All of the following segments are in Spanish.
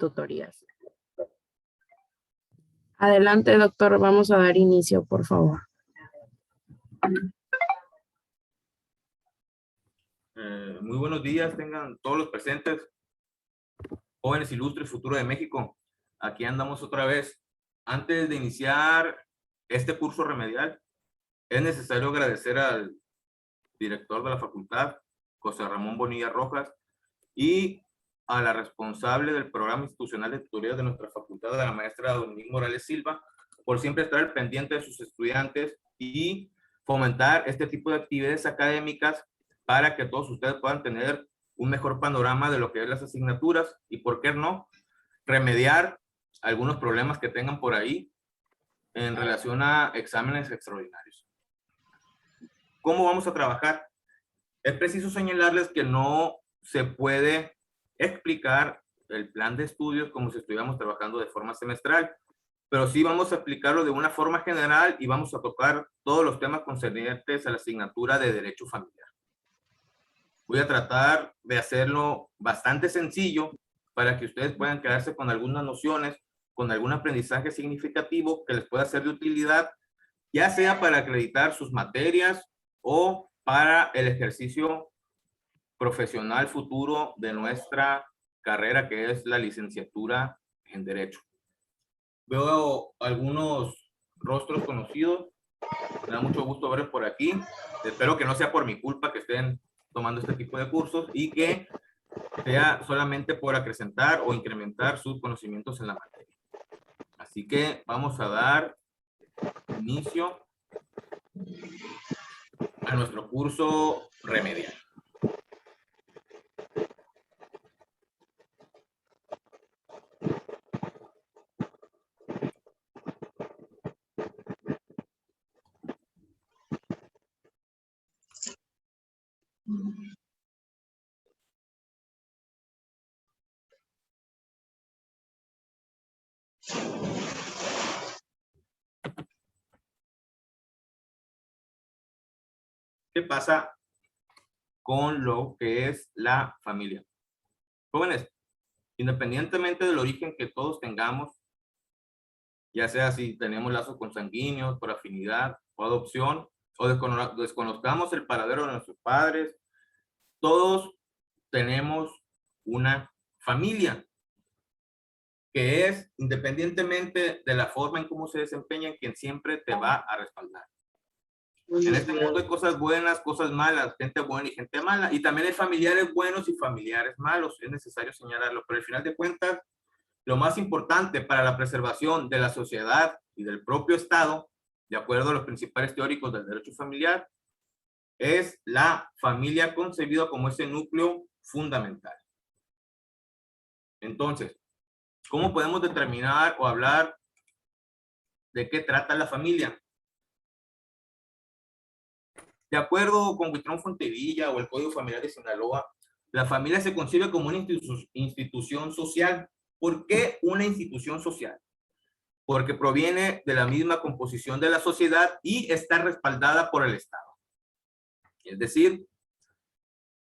tutorías. Adelante, doctor. Vamos a dar inicio, por favor. Muy buenos días, tengan todos los presentes, jóvenes ilustres, futuro de México. Aquí andamos otra vez. Antes de iniciar este curso remedial, es necesario agradecer al director de la facultad, José Ramón Bonilla Rojas, y a la responsable del programa institucional de tutorías de nuestra facultad, a la maestra Dominique Morales Silva, por siempre estar al pendiente de sus estudiantes y fomentar este tipo de actividades académicas para que todos ustedes puedan tener un mejor panorama de lo que es las asignaturas y, por qué no, remediar algunos problemas que tengan por ahí en relación a exámenes extraordinarios. ¿Cómo vamos a trabajar? Es preciso señalarles que no se puede explicar el plan de estudios como si estuviéramos trabajando de forma semestral, pero sí vamos a explicarlo de una forma general y vamos a tocar todos los temas concernientes a la asignatura de Derecho Familiar. Voy a tratar de hacerlo bastante sencillo para que ustedes puedan quedarse con algunas nociones, con algún aprendizaje significativo que les pueda ser de utilidad, ya sea para acreditar sus materias o para el ejercicio profesional futuro de nuestra carrera, que es la licenciatura en Derecho. Veo algunos rostros conocidos, me da mucho gusto verlos por aquí. Espero que no sea por mi culpa que estén tomando este tipo de cursos y que sea solamente por acrecentar o incrementar sus conocimientos en la materia. Así que vamos a dar inicio a nuestro curso remedial. ¿Qué pasa con lo que es la familia? Jóvenes, independientemente del origen que todos tengamos, ya sea si tenemos lazos consanguíneos, por afinidad o adopción, o desconozcamos el paradero de nuestros padres, todos tenemos una familia que es, independientemente de la forma en cómo se desempeña, quien siempre te va a respaldar. En este mundo hay cosas buenas, cosas malas, gente buena y gente mala, y también hay familiares buenos y familiares malos, es necesario señalarlo, pero al final de cuentas, lo más importante para la preservación de la sociedad y del propio Estado, de acuerdo a los principales teóricos del derecho familiar, es la familia concebida como ese núcleo fundamental. Entonces, ¿cómo podemos determinar o hablar de qué trata la familia? De acuerdo con Huitrón Fontevilla o el Código Familiar de Sinaloa, la familia se concibe como una institución social. ¿Por qué una institución social? Porque proviene de la misma composición de la sociedad y está respaldada por el Estado. Es decir,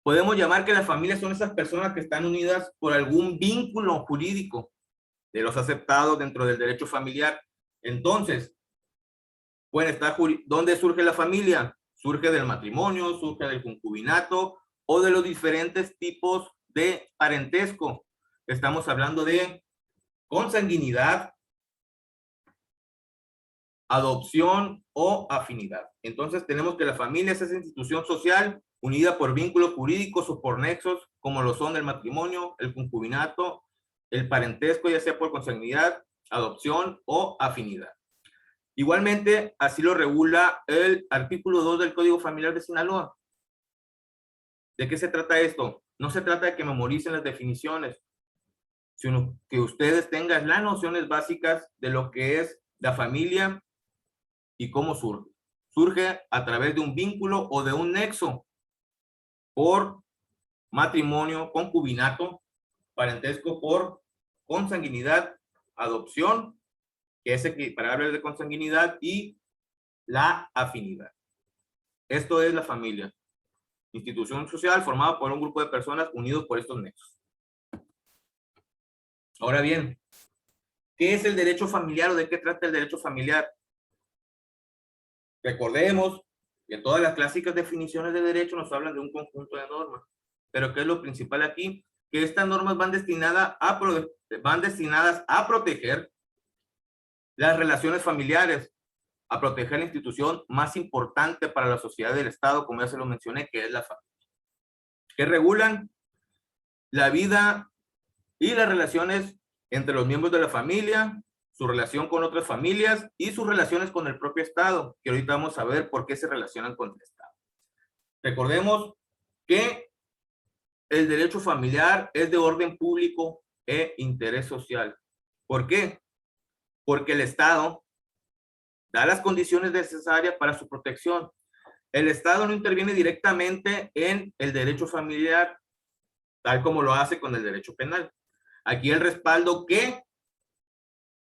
podemos llamar que la familia son esas personas que están unidas por algún vínculo jurídico de los aceptados dentro del derecho familiar. Entonces, pueden estar, ¿dónde surge la familia? Surge del matrimonio, surge del concubinato o de los diferentes tipos de parentesco. Estamos hablando de consanguinidad, adopción o afinidad. Entonces tenemos que la familia es esa institución social unida por vínculos jurídicos o por nexos, como lo son el matrimonio, el concubinato, el parentesco, ya sea por consanguinidad, adopción o afinidad. Igualmente, así lo regula el artículo 2 del Código Familiar de Sinaloa. ¿De qué se trata esto? No se trata de que memoricen las definiciones, sino que ustedes tengan las nociones básicas de lo que es la familia y cómo surge. Surge a través de un vínculo o de un nexo por matrimonio, concubinato, parentesco por consanguinidad, adopción, que es equiparable de consanguinidad, y la afinidad. Esto es la familia. Institución social formada por un grupo de personas unidos por estos nexos. Ahora bien, ¿qué es el derecho familiar o de qué trata el derecho familiar? Recordemos que todas las clásicas definiciones de derecho nos hablan de un conjunto de normas. Pero ¿qué es lo principal aquí? Que estas normas van destinadas a proteger las relaciones familiares, a proteger la institución más importante para la sociedad del Estado, como ya se lo mencioné, que es la familia, que regulan la vida y las relaciones entre los miembros de la familia, su relación con otras familias y sus relaciones con el propio Estado, que ahorita vamos a ver por qué se relacionan con el Estado. Recordemos que el derecho familiar es de orden público e interés social. ¿Por qué? Porque el Estado da las condiciones necesarias para su protección. El Estado no interviene directamente en el derecho familiar, tal como lo hace con el derecho penal. Aquí el respaldo que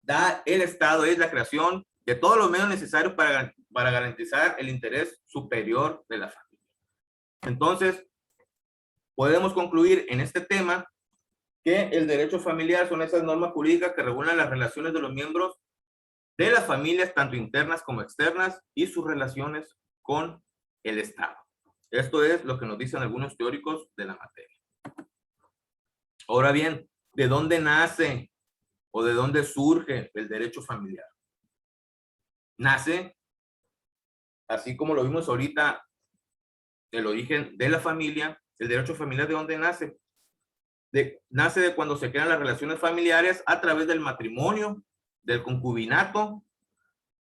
da el Estado es la creación de todos los medios necesarios para garantizar el interés superior de la familia. Entonces, podemos concluir en este tema que el derecho familiar son esas normas jurídicas que regulan las relaciones de los miembros de las familias, tanto internas como externas, y sus relaciones con el Estado. Esto es lo que nos dicen algunos teóricos de la materia. Ahora bien, ¿de dónde nace o de dónde surge el derecho familiar? Nace, así como lo vimos ahorita, el origen de la familia. El derecho familiar, ¿de dónde nace? Nace de cuando se crean las relaciones familiares a través del matrimonio, del concubinato,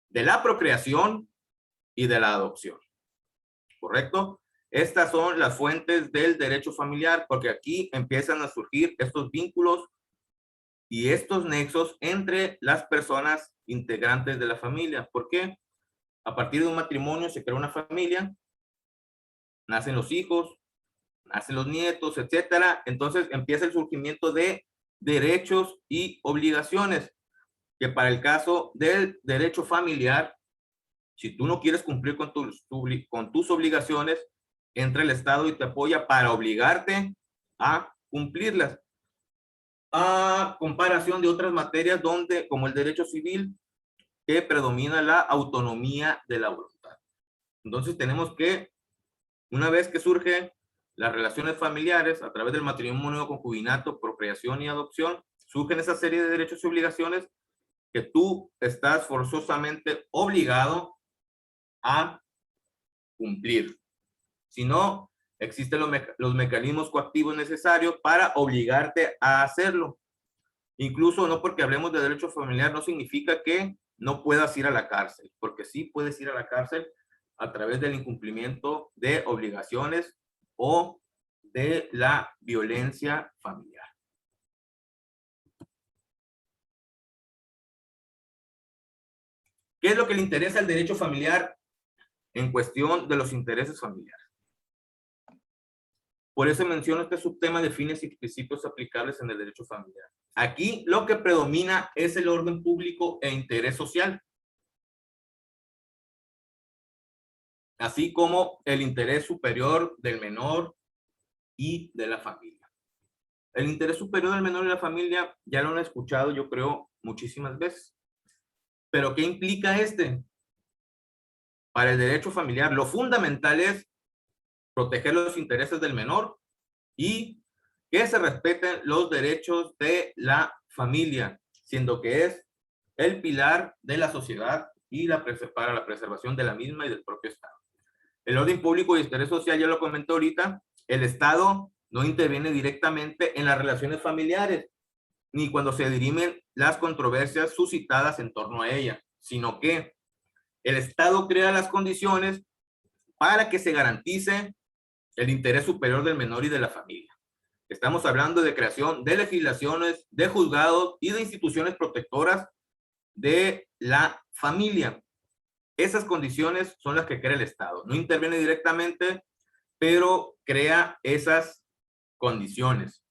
de la procreación y de la adopción. ¿Correcto? Estas son las fuentes del derecho familiar, porque aquí empiezan a surgir estos vínculos y estos nexos entre las personas integrantes de la familia. ¿Por qué? A partir de un matrimonio se crea una familia, nacen los hijos, nacen los nietos, etcétera. Entonces empieza el surgimiento de derechos y obligaciones, que para el caso del derecho familiar, si tú no quieres cumplir con tus obligaciones, entra el Estado y te apoya para obligarte a cumplirlas. A comparación de otras materias donde, como el derecho civil, que predomina la autonomía de la voluntad. Entonces tenemos que, una vez que surgen las relaciones familiares a través del matrimonio, concubinato, procreación y adopción, surgen esa serie de derechos y obligaciones que tú estás forzosamente obligado a cumplir. Si no, existen los mecanismos coactivos necesarios para obligarte a hacerlo. Incluso no porque hablemos de derecho familiar no significa que no puedas ir a la cárcel, porque sí puedes ir a la cárcel a través del incumplimiento de obligaciones o de la violencia familiar. ¿Qué es lo que le interesa al derecho familiar en cuestión de los intereses familiares? Por eso menciono este subtema de fines y principios aplicables en el derecho familiar. Aquí lo que predomina es el orden público e interés social, así como el interés superior del menor y de la familia. El interés superior del menor y de la familia ya lo han escuchado, yo creo, muchísimas veces. ¿Pero qué implica este? Para el derecho familiar, lo fundamental es proteger los intereses del menor y que se respeten los derechos de la familia, siendo que es el pilar de la sociedad y para la preservación de la misma y del propio Estado. El orden público y interés social, ya lo comenté ahorita, el Estado no interviene directamente en las relaciones familiares, ni cuando se dirimen las controversias suscitadas en torno a ella, sino que el Estado crea las condiciones para que se garantice el interés superior del menor y de la familia. Estamos hablando de creación de legislaciones, de juzgados y de instituciones protectoras de la familia. Esas condiciones son las que crea el Estado. No interviene directamente, pero crea esas condiciones.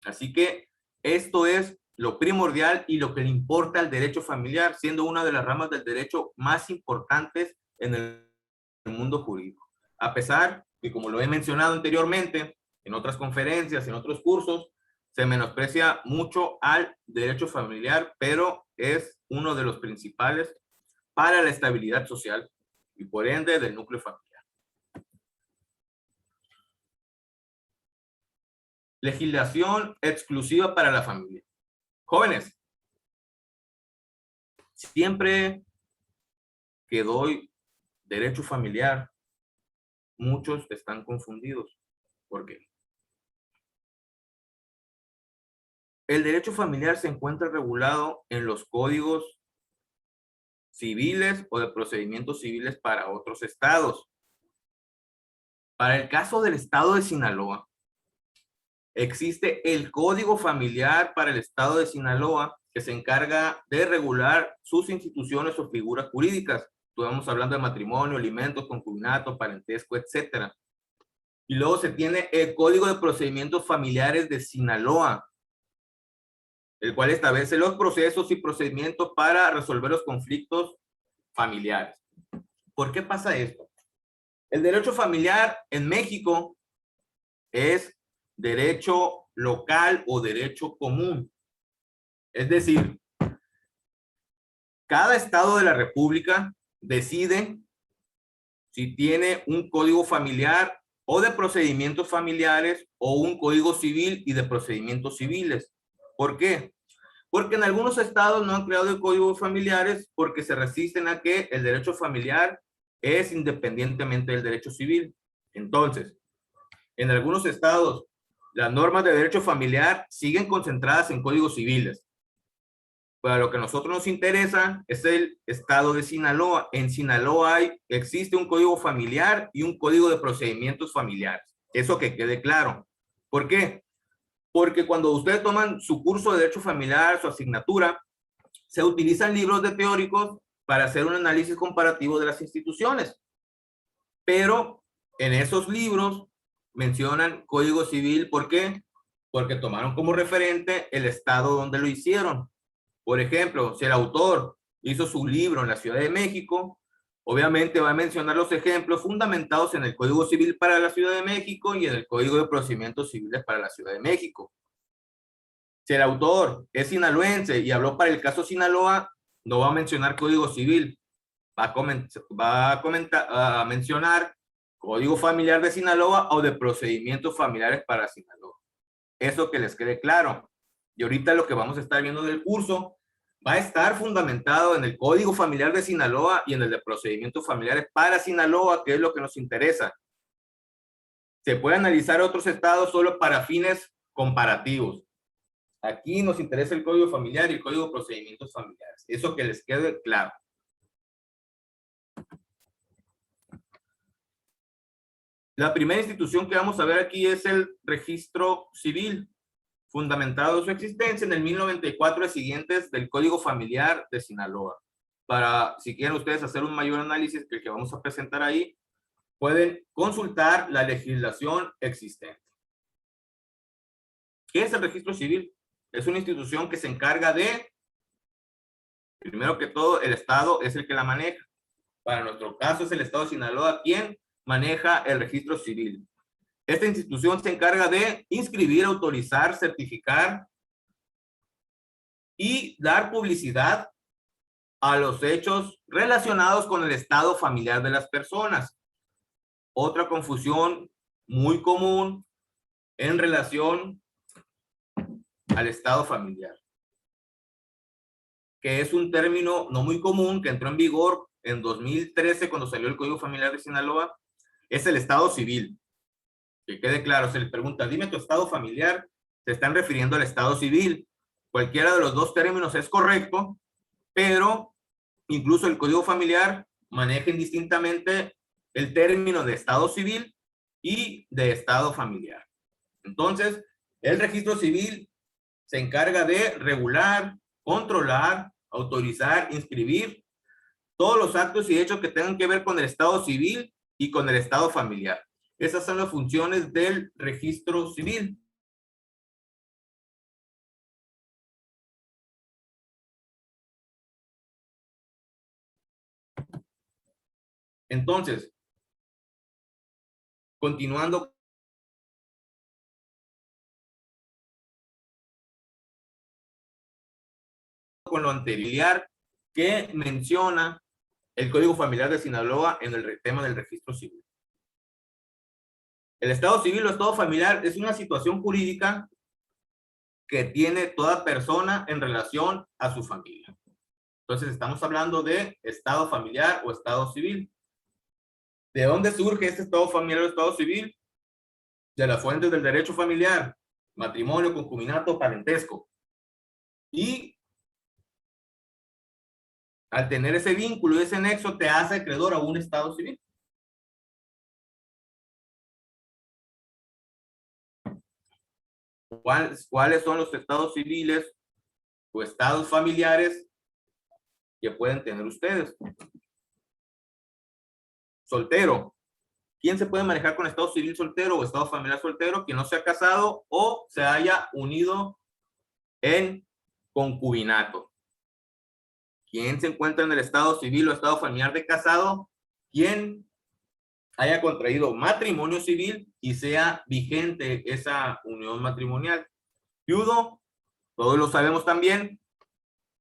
Así que esto es lo primordial y lo que le importa al derecho familiar, siendo una de las ramas del derecho más importantes en el mundo jurídico. A pesar que, como lo he mencionado anteriormente, en otras conferencias, en otros cursos, Se menosprecia mucho al derecho familiar, pero es uno de los principales para la estabilidad social y por ende del núcleo familiar. Legislación exclusiva para la familia. Jóvenes, siempre que doy derecho familiar, muchos están confundidos. ¿Por qué? El derecho familiar se encuentra regulado en los códigos civiles o de procedimientos civiles para otros estados. Para el caso del estado de Sinaloa, existe el Código Familiar para el estado de Sinaloa que se encarga de regular sus instituciones o figuras jurídicas. Estamos hablando de matrimonio, alimentos, concubinato, parentesco, etcétera. Y luego se tiene el Código de Procedimientos Familiares de Sinaloa, el cual establece los procesos y procedimientos para resolver los conflictos familiares. ¿Por qué pasa esto? El derecho familiar en México es derecho local o derecho común. Es decir, cada estado de la República decide si tiene un código familiar o de procedimientos familiares o un código civil y de procedimientos civiles. ¿Por qué? Porque en algunos estados no han creado códigos familiares porque se resisten a que el derecho familiar es independientemente del derecho civil. Entonces, en algunos estados, las normas de derecho familiar siguen concentradas en códigos civiles. Para lo que a nosotros nos interesa es el estado de Sinaloa. En Sinaloa existe un código familiar y un código de procedimientos familiares. Eso que quede claro. ¿Por qué? Porque cuando ustedes toman su curso de derecho familiar, su asignatura, se utilizan libros de teóricos para hacer un análisis comparativo de las instituciones. Pero en esos libros mencionan código civil. ¿Por qué? Porque tomaron como referente el estado donde lo hicieron. Por ejemplo, si el autor hizo su libro en la Ciudad de México, obviamente va a mencionar los ejemplos fundamentados en el Código Civil para la Ciudad de México y en el Código de Procedimientos Civiles para la Ciudad de México. Si el autor es sinaloense y habló para el caso Sinaloa, no va a mencionar Código Civil, va a mencionar Código Familiar de Sinaloa o de Procedimientos Familiares para Sinaloa. Eso que les quede claro. Y ahorita lo que vamos a estar viendo del curso va a estar fundamentado en el Código Familiar de Sinaloa y en el de Procedimientos Familiares para Sinaloa, que es lo que nos interesa. Se puede analizar otros estados solo para fines comparativos. Aquí nos interesa el Código Familiar y el Código de Procedimientos Familiares. Eso que les quede claro. La primera institución que vamos a ver aquí es el Registro Civil, fundamentado su existencia en el 1094 y siguientes del Código Familiar de Sinaloa. Para, si quieren ustedes hacer un mayor análisis que el que vamos a presentar ahí, pueden consultar la legislación existente. ¿Qué es el Registro Civil? Es una institución que se encarga de, primero que todo, el Estado es el que la maneja. Para nuestro caso es el Estado de Sinaloa quien maneja el Registro Civil. Esta institución se encarga de inscribir, autorizar, certificar y dar publicidad a los hechos relacionados con el estado familiar de las personas. Otra confusión muy común en relación al estado familiar, que es un término no muy común que entró en vigor en 2013 cuando salió el Código Familiar de Sinaloa, es el estado civil. Que quede claro, se les pregunta, dime tu estado familiar, se están refiriendo al estado civil. Cualquiera de los dos términos es correcto, pero incluso el Código Familiar maneja indistintamente el término de estado civil y de estado familiar. Entonces, el registro civil se encarga de regular, controlar, autorizar, inscribir todos los actos y hechos que tengan que ver con el estado civil y con el estado familiar. Esas son las funciones del registro civil. Entonces, continuando con lo anterior que menciona el Código Familiar de Sinaloa en el tema del registro civil. El estado civil o estado familiar es una situación jurídica que tiene toda persona en relación a su familia. Entonces estamos hablando de estado familiar o estado civil. ¿De dónde surge este estado familiar o estado civil? De las fuentes del derecho familiar, matrimonio, concubinato, parentesco. Y al tener ese vínculo y ese nexo te hace acreedor a un estado civil. ¿Cuáles son los estados civiles o estados familiares que pueden tener ustedes? Soltero. ¿Quién se puede manejar con estado civil soltero o estado familiar soltero? Quien no se ha casado o se haya unido en concubinato. ¿Quién se encuentra en el estado civil o estado familiar de casado? Quien haya contraído matrimonio civil y sea vigente esa unión matrimonial. Viudo, todos lo sabemos también,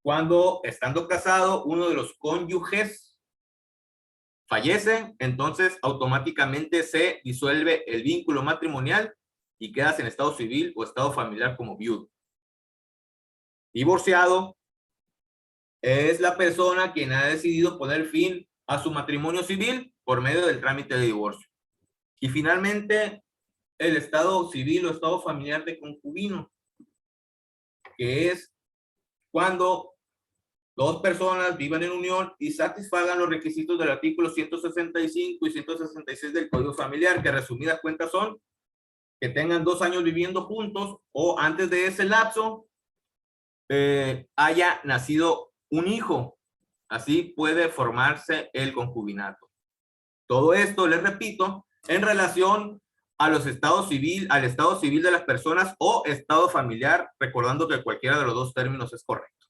cuando estando casado uno de los cónyuges fallece, entonces automáticamente se disuelve el vínculo matrimonial y quedas en estado civil o estado familiar como viudo. Divorciado es la persona quien ha decidido poner fin a su matrimonio civil por medio del trámite de divorcio. Y finalmente, el estado civil o estado familiar de concubino, que es cuando dos personas vivan en unión y satisfagan los requisitos del artículo 165 y 166 del Código Familiar, que resumidas cuentas son que tengan 2 años viviendo juntos o antes de ese lapso haya nacido un hijo. Así puede formarse el concubinato. Todo esto, les repito, en relación a los estados civil, al estado civil de las personas o estado familiar, recordando que cualquiera de los dos términos es correcto.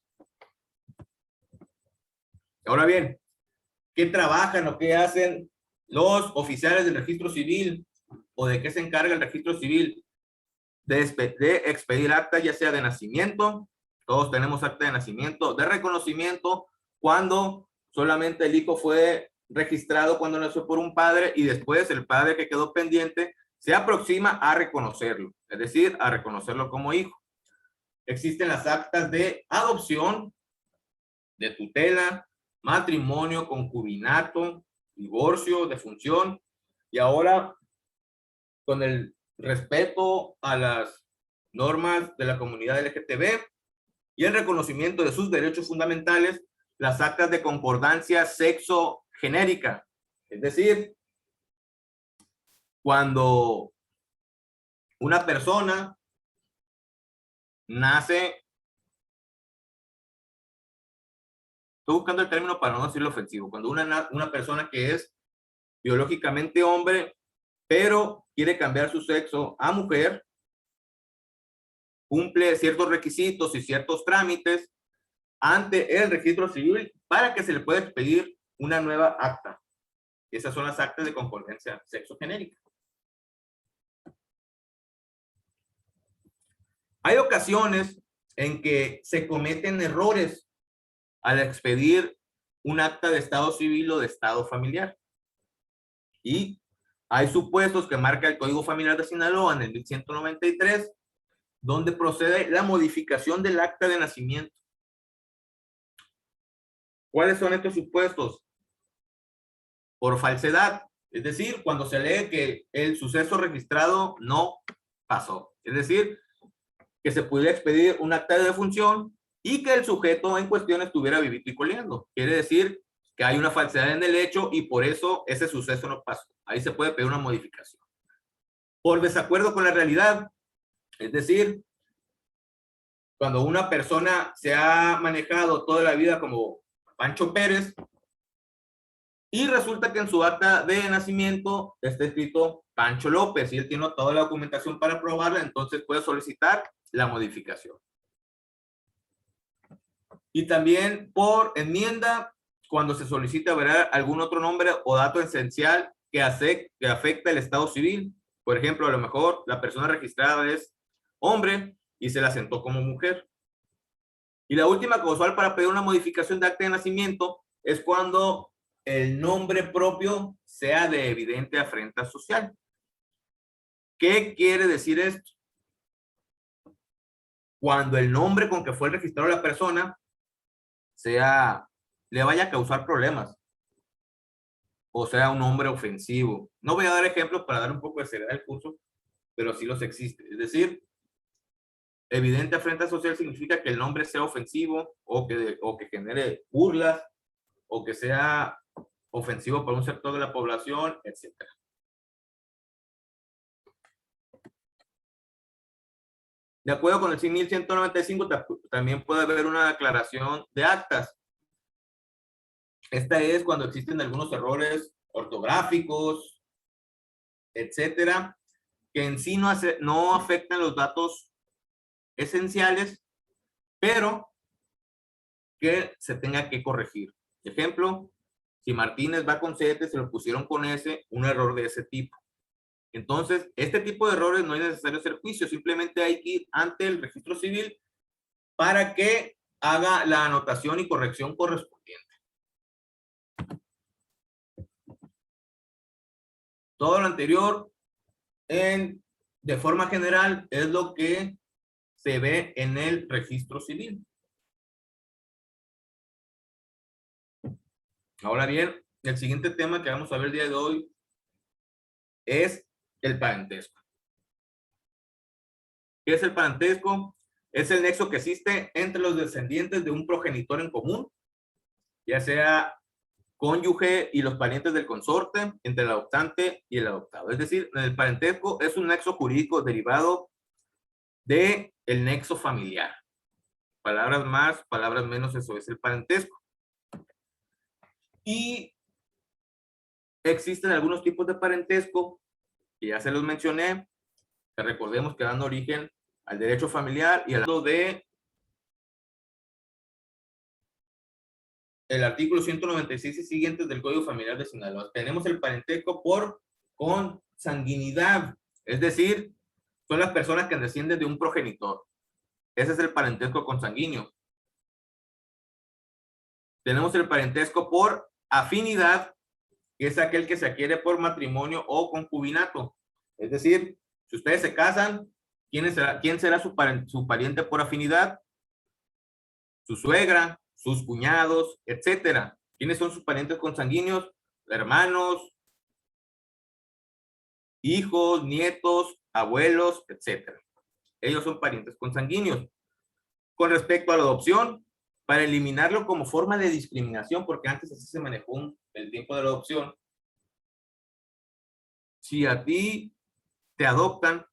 Ahora bien, ¿qué trabajan o qué hacen los oficiales del registro civil o de qué se encarga el registro civil? De expedir acta, ya sea de nacimiento, todos tenemos acta de nacimiento, de reconocimiento, cuando solamente el hijo fue registrado cuando nació por un padre y después el padre que quedó pendiente se aproxima a reconocerlo, es decir, a reconocerlo como hijo. Existen las actas de adopción, de tutela, matrimonio, concubinato, divorcio, defunción, y ahora con el respeto a las normas de la comunidad LGTB y el reconocimiento de sus derechos fundamentales, las actas de concordancia sexo-genérica, es decir, cuando una persona nace, estoy buscando el término para no decirlo ofensivo, cuando una persona que es biológicamente hombre, pero quiere cambiar su sexo a mujer, cumple ciertos requisitos y ciertos trámites ante el registro civil para que se le pueda expedir una nueva acta. Esas son las actas de concordancia sexo-genérica. Hay ocasiones en que se cometen errores al expedir un acta de estado civil o de estado familiar. Y hay supuestos que marca el Código Familiar de Sinaloa en el 1193, donde procede la modificación del acta de nacimiento. ¿Cuáles son estos supuestos? Por falsedad, es decir, cuando se lee que el suceso registrado no pasó. Es decir, que se pudiera expedir un acta de defunción y que el sujeto en cuestión estuviera vivito y coleando. Quiere decir que hay una falsedad en el hecho y por eso ese suceso no pasó. Ahí se puede pedir una modificación. Por desacuerdo con la realidad, es decir, cuando una persona se ha manejado toda la vida como Pancho Pérez y resulta que en su acta de nacimiento está escrito Pancho López y él tiene toda la documentación para probarla, entonces puede solicitar la modificación. Y también por enmienda, cuando se solicita ver algún otro nombre o dato esencial que afecta el estado civil. Por ejemplo, a lo mejor la persona registrada es hombre y se la asentó como mujer. Y la última causal para pedir una modificación de acta de nacimiento es cuando el nombre propio sea de evidente afrenta social. ¿Qué quiere decir esto? Cuando el nombre con que fue registrado la persona le vaya a causar problemas, o sea, un nombre ofensivo. No voy a dar ejemplos para dar un poco de seriedad al curso, pero sí los existe. Es decir, evidente afrenta social significa que el nombre sea ofensivo o que genere burlas o que sea ofensivo para un sector de la población, etc. De acuerdo con el 1195, también puede haber una aclaración de actas. Esta es cuando existen algunos errores ortográficos, etcétera, que en sí no afectan los datos esenciales, pero que se tenga que corregir. Ejemplo, si Martínez va con Z, se lo pusieron con S, un error de ese tipo. Entonces, este tipo de errores no es necesario hacer juicio, simplemente hay que ir ante el registro civil para que haga la anotación y corrección correspondiente. Todo lo anterior, de forma general, es lo que se ve en el registro civil. Ahora bien, el siguiente tema que vamos a ver el día de hoy es el parentesco. ¿Qué es el parentesco? Es el nexo que existe entre los descendientes de un progenitor en común, ya sea cónyuge y los parientes del consorte, entre el adoptante y el adoptado. Es decir, el parentesco es un nexo jurídico derivado del nexo familiar. Palabras más, palabras menos, eso es el parentesco. Y existen algunos tipos de parentesco, que ya se los mencioné, que recordemos que dan origen al derecho familiar y al de el artículo 196 y siguientes del Código Familiar de Sinaloa. Tenemos el parentesco por consanguinidad, es decir, son las personas que descienden de un progenitor. Ese es el parentesco consanguíneo. Tenemos el parentesco por afinidad, que es aquel que se adquiere por matrimonio o concubinato. Es decir, si ustedes se casan, ¿quién será su pariente por afinidad? Su suegra, sus cuñados, etcétera. ¿Quiénes son sus parientes consanguíneos? Hermanos, hijos, nietos, abuelos, etcétera. Ellos son parientes consanguíneos. Con respecto a la adopción, para eliminarlo como forma de discriminación, porque antes así se manejó el tiempo de la adopción, si a ti te adoptan,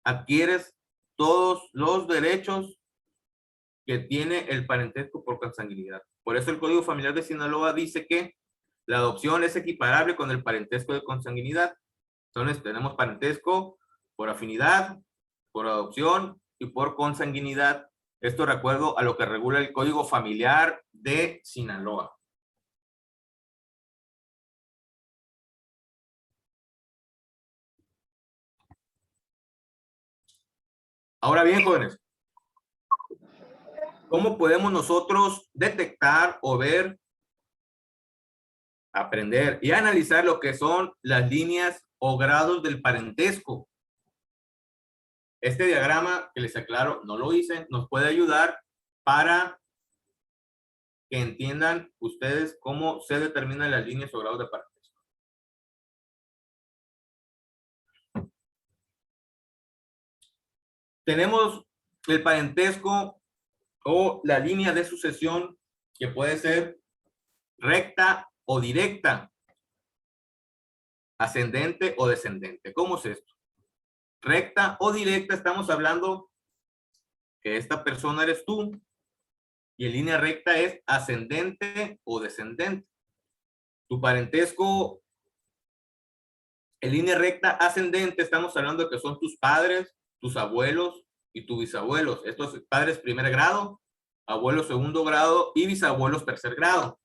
adquieres todos los derechos que tiene el parentesco por consanguinidad. Por eso el Código Familiar de Sinaloa dice que la adopción es equiparable con el parentesco de consanguinidad. Entonces tenemos parentesco por afinidad, por adopción y por consanguinidad. Esto de acuerdo a lo que regula el Código Familiar de Sinaloa. Ahora bien, jóvenes, ¿cómo podemos nosotros detectar o ver, aprender y analizar lo que son las líneas o grados del parentesco? Este diagrama que les aclaro, no lo hice, nos puede ayudar para que entiendan ustedes cómo se determinan las líneas o grados de parentesco. Tenemos el parentesco o la línea de sucesión que puede ser recta o directa, ascendente o descendente. ¿Cómo es esto? Recta o directa, estamos hablando que esta persona eres tú y en línea recta es ascendente o descendente. Tu parentesco en línea recta ascendente, estamos hablando de que son tus padres, tus abuelos y tus bisabuelos. Estos padres primer grado, abuelos segundo grado y bisabuelos tercer grado.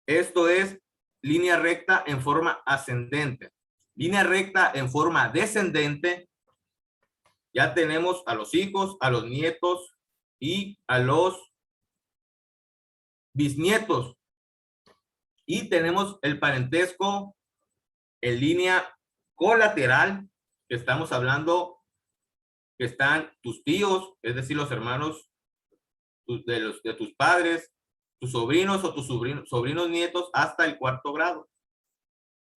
Esto es línea recta en forma ascendente. Línea recta en forma descendente Ya tenemos a los hijos, a los nietos y a los bisnietos. Y tenemos el parentesco en línea colateral, que estamos hablando que están tus tíos, es decir, los hermanos de tus padres, tus sobrinos o tus sobrinos nietos hasta el 4º grado.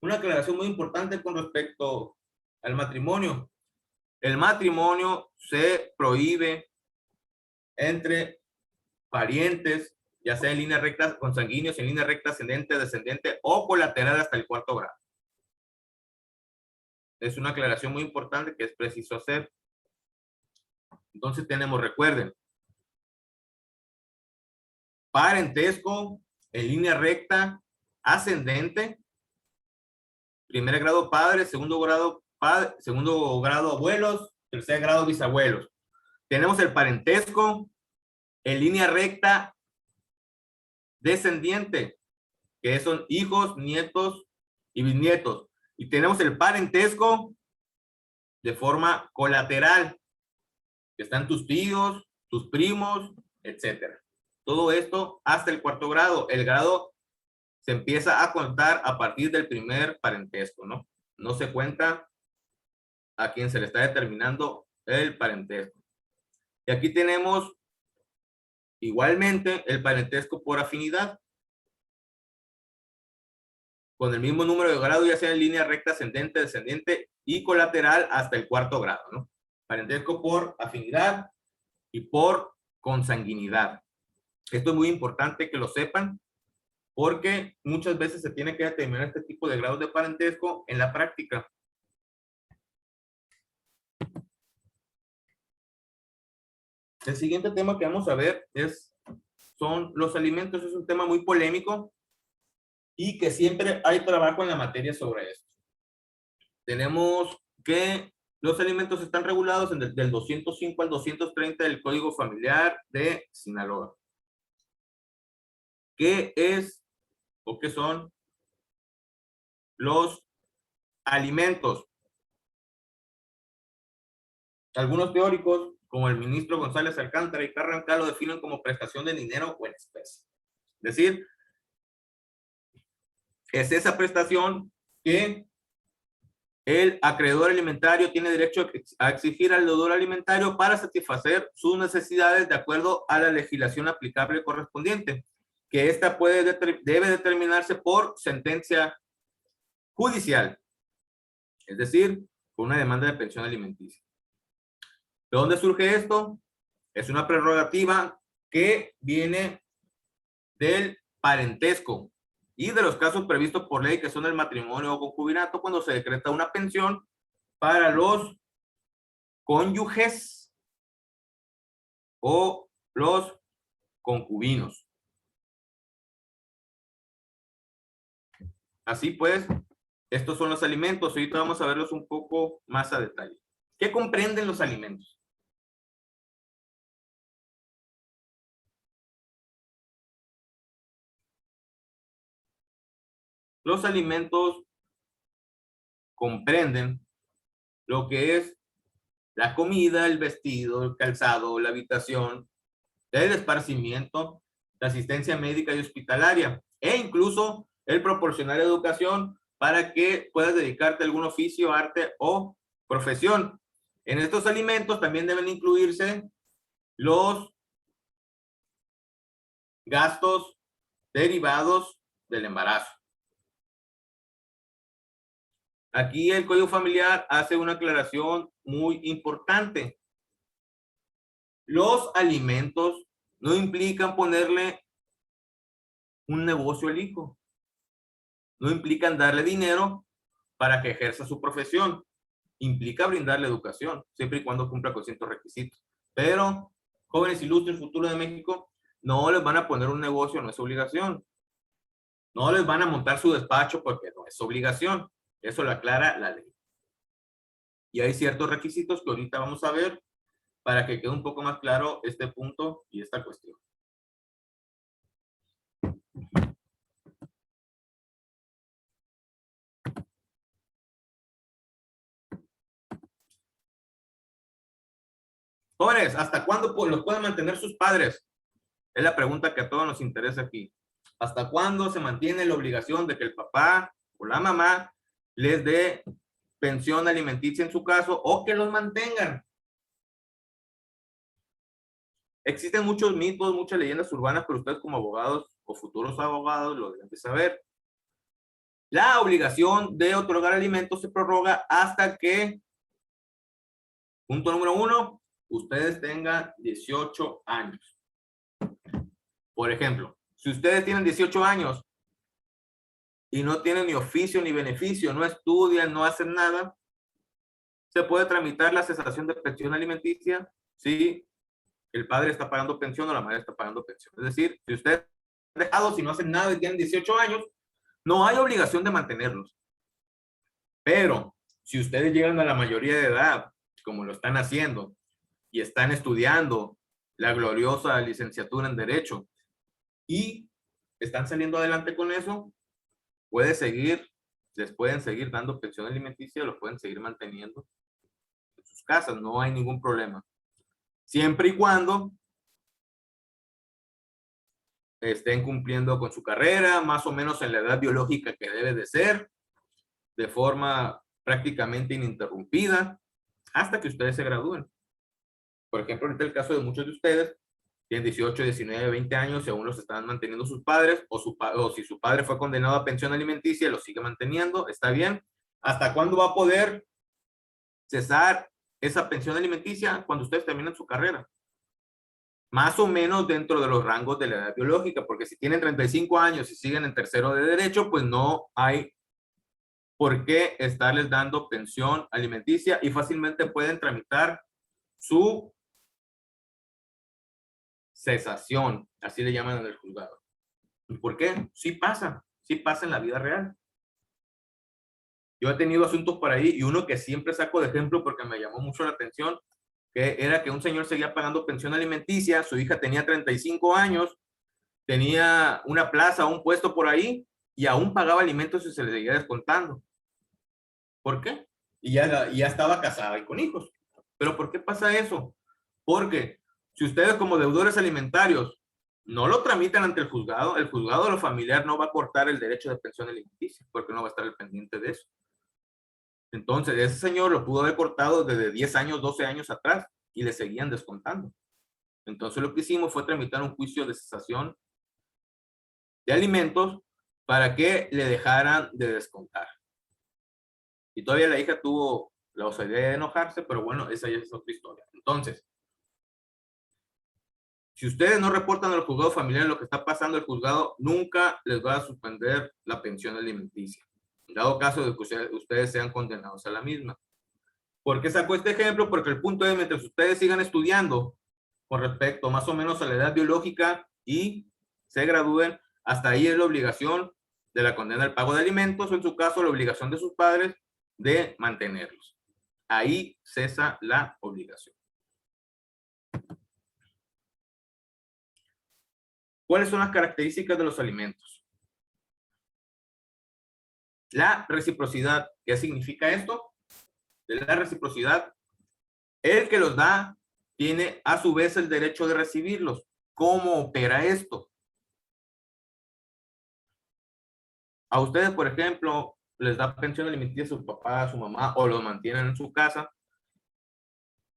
Una aclaración muy importante con respecto al matrimonio. El matrimonio se prohíbe entre parientes, ya sea en línea recta, consanguíneos, en línea recta ascendente, descendente o colateral hasta el 4º grado. Es una aclaración muy importante que es preciso hacer. Entonces tenemos, recuerden, parentesco en línea recta ascendente, 1er grado padres, 2º grado padre, 2º grado abuelos, 3er grado bisabuelos. Tenemos el parentesco en línea recta descendiente, que son hijos, nietos y bisnietos. Y tenemos el parentesco de forma colateral, que están tus tíos, tus primos, etcétera. Todo esto hasta el 4º grado. El grado se empieza a contar a partir del primer parentesco, ¿no? No se cuenta a quien se le está determinando el parentesco. Y aquí tenemos igualmente el parentesco por afinidad, con el mismo número de grado, ya sea en línea recta, ascendente, descendente y colateral hasta el 4º grado, ¿no? Parentesco por afinidad y por consanguinidad. Esto es muy importante que lo sepan, porque muchas veces se tiene que determinar este tipo de grados de parentesco en la práctica. El siguiente tema que vamos a ver son los alimentos. Es un tema muy polémico y que siempre hay trabajo en la materia sobre esto. Tenemos que los alimentos están regulados del 205 al 230 del Código Familiar de Sinaloa. ¿Qué es o qué son los alimentos? Algunos teóricos, como el ministro González Alcántara y Carranca, lo definen como prestación de dinero o en especie. Es decir, es esa prestación que el acreedor alimentario tiene derecho a exigir al deudor alimentario para satisfacer sus necesidades de acuerdo a la legislación aplicable correspondiente, que esta debe determinarse por sentencia judicial, es decir, por una demanda de pensión alimenticia. ¿De dónde surge esto? Es una prerrogativa que viene del parentesco y de los casos previstos por ley, que son el matrimonio o concubinato, cuando se decreta una pensión para los cónyuges o los concubinos. Así pues, estos son los alimentos. Ahorita vamos a verlos un poco más a detalle. ¿Qué comprenden los alimentos? Los alimentos comprenden lo que es la comida, el vestido, el calzado, la habitación, el esparcimiento, la asistencia médica y hospitalaria, e incluso el proporcionar educación para que puedas dedicarte a algún oficio, arte o profesión. En estos alimentos también deben incluirse los gastos derivados del embarazo. Aquí el Código Familiar hace una aclaración muy importante. Los alimentos no implican ponerle un negocio al hijo. No implican darle dinero para que ejerza su profesión. Implica brindarle educación, siempre y cuando cumpla con ciertos requisitos. Pero, jóvenes ilustres, futuro de México, no les van a poner un negocio, no es obligación. No les van a montar su despacho porque no es obligación. Eso lo aclara la ley. Y hay ciertos requisitos que ahorita vamos a ver para que quede un poco más claro este punto y esta cuestión. Jóvenes, ¿hasta cuándo los pueden mantener sus padres? Es la pregunta que a todos nos interesa aquí. ¿Hasta cuándo se mantiene la obligación de que el papá o la mamá les dé pensión alimenticia en su caso o que los mantengan? Existen muchos mitos, muchas leyendas urbanas, pero ustedes como abogados o futuros abogados lo deben de saber. La obligación de otorgar alimentos se prorroga hasta que, punto número 1, ustedes tengan 18 años. Por ejemplo, si ustedes tienen 18 años y no tienen ni oficio ni beneficio, no estudian, no hacen nada, se puede tramitar la cesación de pensión alimenticia si el padre está pagando pensión o la madre está pagando pensión. Es decir, si ustedes han dejado, si no hacen nada y tienen 18 años, no hay obligación de mantenerlos. Pero si ustedes llegan a la mayoría de edad, como lo están haciendo, y están estudiando la gloriosa licenciatura en Derecho, y están saliendo adelante con eso, les pueden seguir dando pensión alimenticia, los pueden seguir manteniendo en sus casas, no hay ningún problema. Siempre y cuando estén cumpliendo con su carrera, más o menos en la edad biológica que debe de ser, de forma prácticamente ininterrumpida, hasta que ustedes se gradúen. Por ejemplo, ahorita el caso de muchos de ustedes, tienen 18, 19, 20 años y aún los están manteniendo sus padres, o si su padre fue condenado a pensión alimenticia, lo sigue manteniendo, está bien. ¿Hasta cuándo va a poder cesar esa pensión alimenticia? Cuando ustedes terminen su carrera. Más o menos dentro de los rangos de la edad biológica, porque si tienen 35 años y siguen en tercero de derecho, pues no hay por qué estarles dando pensión alimenticia y fácilmente pueden tramitar su cesación, así le llaman en el juzgado. ¿Y por qué? Sí pasa en la vida real. Yo he tenido asuntos por ahí y uno que siempre saco de ejemplo porque me llamó mucho la atención, que era que un señor seguía pagando pensión alimenticia, su hija tenía 35 años, tenía una plaza, un puesto por ahí y aún pagaba alimentos y se le seguía descontando. ¿Por qué? Y ya estaba casada y con hijos. ¿Pero por qué pasa eso? Porque si ustedes como deudores alimentarios no lo tramitan ante el juzgado de lo familiar no va a cortar el derecho de pensión alimenticia porque no va a estar al pendiente de eso. Entonces, ese señor lo pudo haber cortado desde 10 años, 12 años atrás y le seguían descontando. Entonces, lo que hicimos fue tramitar un juicio de cesación de alimentos para que le dejaran de descontar. Y todavía la hija tuvo la osadía de enojarse, pero bueno, esa ya es otra historia. Entonces, si ustedes no reportan al juzgado familiar lo que está pasando, el juzgado nunca les va a suspender la pensión alimenticia, en dado caso de que ustedes sean condenados a la misma. ¿Por qué saco este ejemplo? Porque el punto es, mientras ustedes sigan estudiando con respecto más o menos a la edad biológica y se gradúen, hasta ahí es la obligación de la condena al pago de alimentos, o en su caso la obligación de sus padres de mantenerlos. Ahí cesa la obligación. ¿Cuáles son las características de los alimentos? La reciprocidad. ¿Qué significa esto? De la reciprocidad, el que los da tiene a su vez el derecho de recibirlos. ¿Cómo opera esto? A ustedes, por ejemplo, les da pensión alimenticia a su papá, a su mamá, o los mantienen en su casa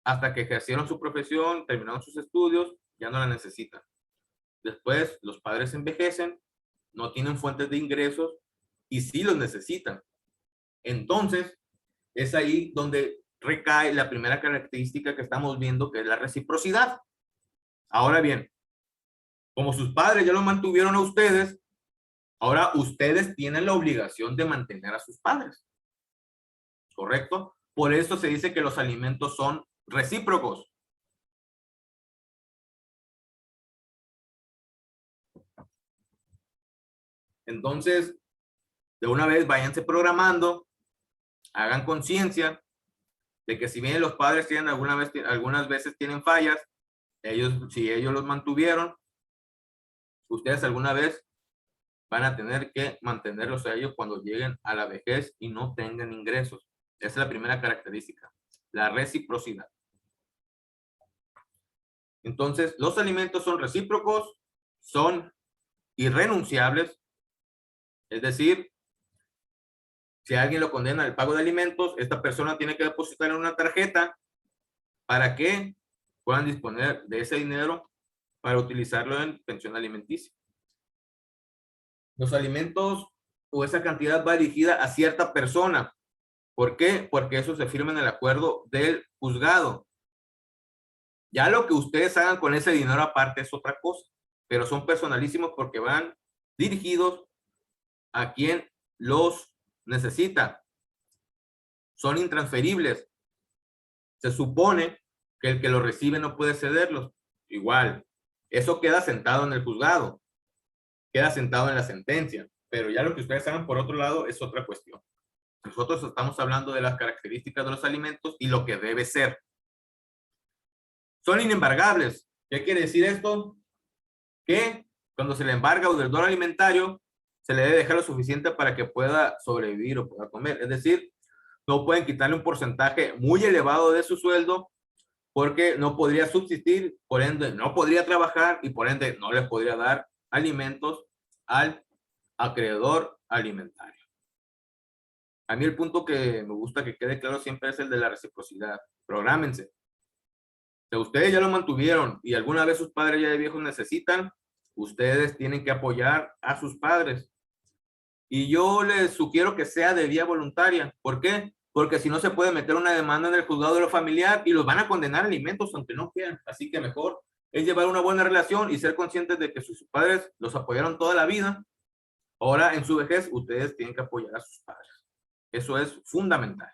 hasta que ejercieron su profesión, terminaron sus estudios, ya no la necesitan. Después, los padres envejecen, no tienen fuentes de ingresos y sí los necesitan. Entonces, es ahí donde recae la primera característica que estamos viendo, que es la reciprocidad. Ahora bien, como sus padres ya lo mantuvieron a ustedes, ahora ustedes tienen la obligación de mantener a sus padres. ¿Correcto? Por eso se dice que los alimentos son recíprocos. Entonces, de una vez váyanse programando, hagan conciencia de que si bien los padres tienen algunas veces tienen fallas, si ellos los mantuvieron, ustedes alguna vez van a tener que mantenerlos a ellos cuando lleguen a la vejez y no tengan ingresos. Esa es la primera característica, la reciprocidad. Entonces, los alimentos son recíprocos, son irrenunciables, es decir, si alguien lo condena al pago de alimentos, esta persona tiene que depositar en una tarjeta para que puedan disponer de ese dinero para utilizarlo en pensión alimenticia. Los alimentos o esa cantidad va dirigida a cierta persona. ¿Por qué? Porque eso se firma en el acuerdo del juzgado. Ya lo que ustedes hagan con ese dinero aparte es otra cosa, pero son personalísimos porque van dirigidos a quien los necesita. Son intransferibles. Se supone que el que los recibe no puede cederlos. Igual, eso queda sentado en el juzgado, queda sentado en la sentencia, pero ya lo que ustedes hagan por otro lado es otra cuestión. Nosotros estamos hablando de las características de los alimentos y lo que debe ser. Son inembargables. ¿Qué quiere decir esto? Que cuando se le embarga un deudor alimentario, se le debe dejar lo suficiente para que pueda sobrevivir o pueda comer. Es decir, no pueden quitarle un porcentaje muy elevado de su sueldo porque no podría subsistir, por ende no podría trabajar y por ende no le podría dar alimentos al acreedor alimentario. A mí el punto que me gusta que quede claro siempre es el de la reciprocidad. Prográmense. Si ustedes ya lo mantuvieron y alguna vez sus padres ya de viejos necesitan, ustedes tienen que apoyar a sus padres. Y yo les sugiero que sea de vía voluntaria. ¿Por qué? Porque si no se puede meter una demanda en el juzgado de lo familiar y los van a condenar a alimentos aunque no quieran. Así que mejor es llevar una buena relación y ser conscientes de que sus padres los apoyaron toda la vida. Ahora en su vejez ustedes tienen que apoyar a sus padres. Eso es fundamental.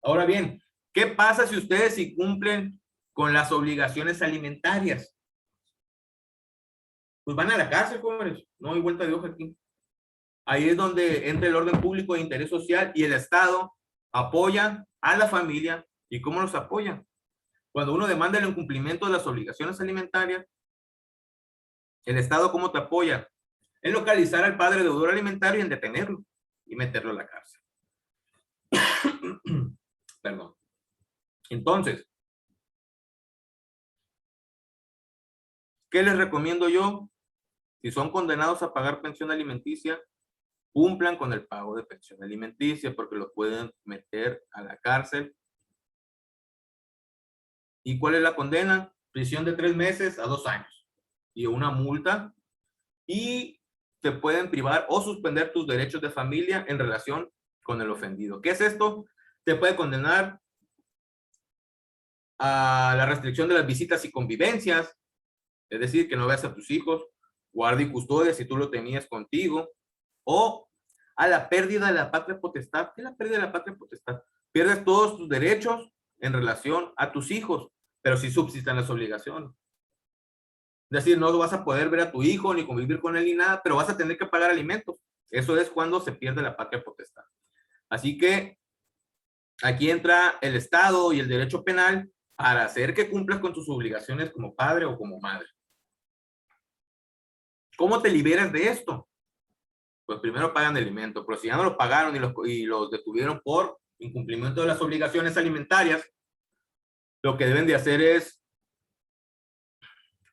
Ahora bien, ¿qué pasa si ustedes incumplen con las obligaciones alimentarias? Pues van a la cárcel, jóvenes. No hay vuelta de hoja aquí. Ahí es donde entra el orden público de interés social y el Estado apoya a la familia. ¿Y cómo los apoya? Cuando uno demanda el incumplimiento de las obligaciones alimentarias, el Estado ¿cómo te apoya? En localizar al padre deudor alimentario y en detenerlo y meterlo a la cárcel. Perdón. Entonces, ¿qué les recomiendo yo? Si son condenados a pagar pensión alimenticia, cumplan con el pago de pensión alimenticia porque los pueden meter a la cárcel. ¿Y cuál es la condena? Prisión de 3 meses a 2 años y una multa, y te pueden privar o suspender tus derechos de familia en relación con el ofendido. ¿Qué es esto? Te puede condenar a la restricción de las visitas y convivencias, es decir, que no veas a tus hijos, guarda y custodia si tú lo tenías contigo, o a la pérdida de la patria potestad. ¿Qué es la pérdida de la patria potestad? Pierdes todos tus derechos en relación a tus hijos, pero sí subsisten las obligaciones. Es decir, no vas a poder ver a tu hijo ni convivir con él ni nada, pero vas a tener que pagar alimentos. Eso es cuando se pierde la patria potestad. Así que aquí entra el Estado y el derecho penal para hacer que cumplas con tus obligaciones como padre o como madre. ¿Cómo te liberas de esto? Pues primero pagan el alimento, pero si ya no lo pagaron y los detuvieron por incumplimiento de las obligaciones alimentarias, lo que deben de hacer es,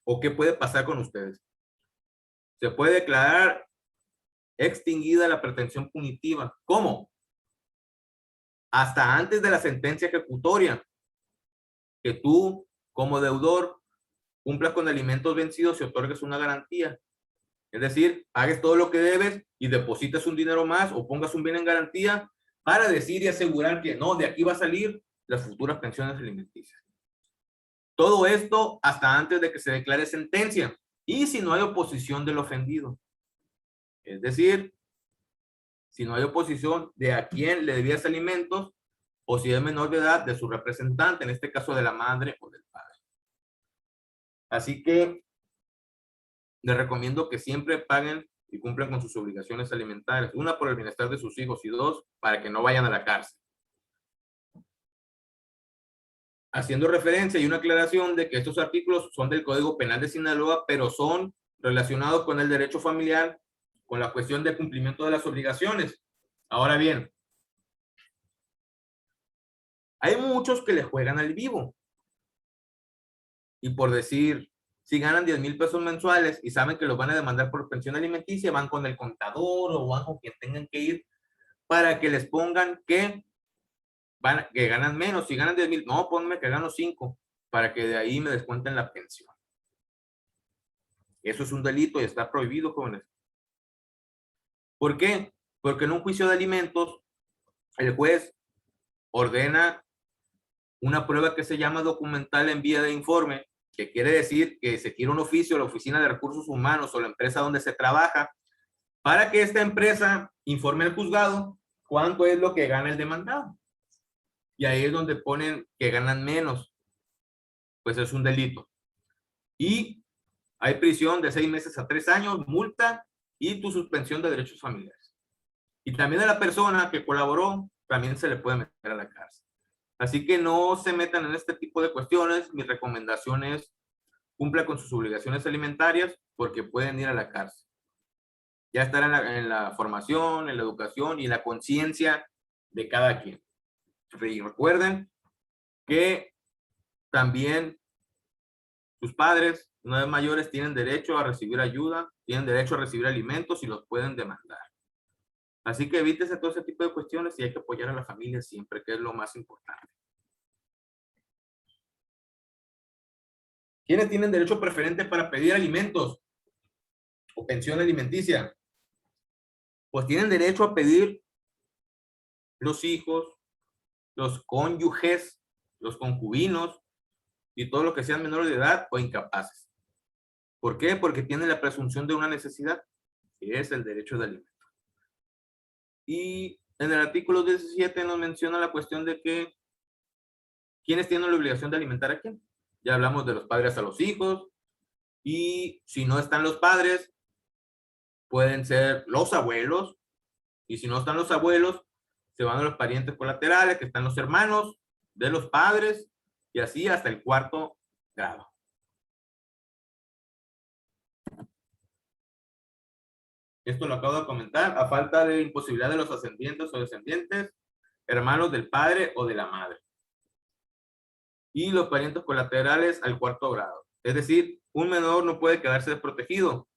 ¿o qué puede pasar con ustedes? Se puede declarar extinguida la pretensión punitiva. ¿Cómo? Hasta antes de la sentencia ejecutoria, que tú, como deudor, cumplas con alimentos vencidos y otorgues una garantía. Es decir, pagues todo lo que debes y deposites un dinero más o pongas un bien en garantía para decir y asegurar que no, de aquí va a salir las futuras pensiones alimenticias. Todo esto hasta antes de que se declare sentencia y si no hay oposición del ofendido. Es decir, si no hay oposición de a quién le debías alimentos o si es menor de edad de su representante, en este caso de la madre o del padre. Así que les recomiendo que siempre paguen y cumplan con sus obligaciones alimentarias. Una, por el bienestar de sus hijos y dos, para que no vayan a la cárcel. Haciendo referencia y una aclaración de que estos artículos son del Código Penal de Sinaloa, pero son relacionados con el derecho familiar, con la cuestión de cumplimiento de las obligaciones. Ahora bien, Hay muchos que le juegan al vivo. Y por decir, si ganan 10,000 pesos mensuales y saben que los van a demandar por pensión alimenticia, van con el contador o van con quien tengan que ir para que les pongan que ganan menos. Si ganan 10,000, no, ponme que gano 5 para que de ahí me descuenten la pensión. Eso es un delito y está prohibido, jóvenes. ¿Por qué? Porque en un juicio de alimentos, el juez ordena una prueba que se llama documental en vía de informe, que quiere decir que se quiere un oficio a la Oficina de Recursos Humanos o la empresa donde se trabaja para que esta empresa informe al juzgado cuánto es lo que gana el demandado. Y ahí es donde ponen que ganan menos. Pues es un delito. Y hay prisión de 6 meses a 3 años, multa y tu suspensión de derechos familiares. Y también a la persona que colaboró, también se le puede meter a la cárcel. Así que no se metan en este tipo de cuestiones. Mi recomendación es cumpla con sus obligaciones alimentarias porque pueden ir a la cárcel. Ya estará en la formación, en la educación y en la conciencia de cada quien. Y recuerden que también sus padres, una vez mayores, tienen derecho a recibir ayuda, tienen derecho a recibir alimentos y los pueden demandar. Así que evítese todo ese tipo de cuestiones y hay que apoyar a la familia siempre, que es lo más importante. ¿Quiénes tienen derecho preferente para pedir alimentos o pensión alimenticia? Pues tienen derecho a pedir los hijos, los cónyuges, los concubinos y todo lo que sean menores de edad o incapaces. ¿Por qué? Porque tienen la presunción de una necesidad, que es el derecho de alimento. Y en el artículo 17 nos menciona la cuestión de que ¿quiénes tienen la obligación de alimentar a quién? Ya hablamos de los padres a los hijos, y si no están los padres, pueden ser los abuelos, y si no están los abuelos, se van a los parientes colaterales, que están los hermanos de los padres, y así hasta el 4º grado. Esto lo acabo de comentar, a falta de imposibilidad de los ascendientes o descendientes, hermanos del padre o de la madre. Y los parientes colaterales al 4º grado. Es decir, un menor no puede quedarse desprotegido.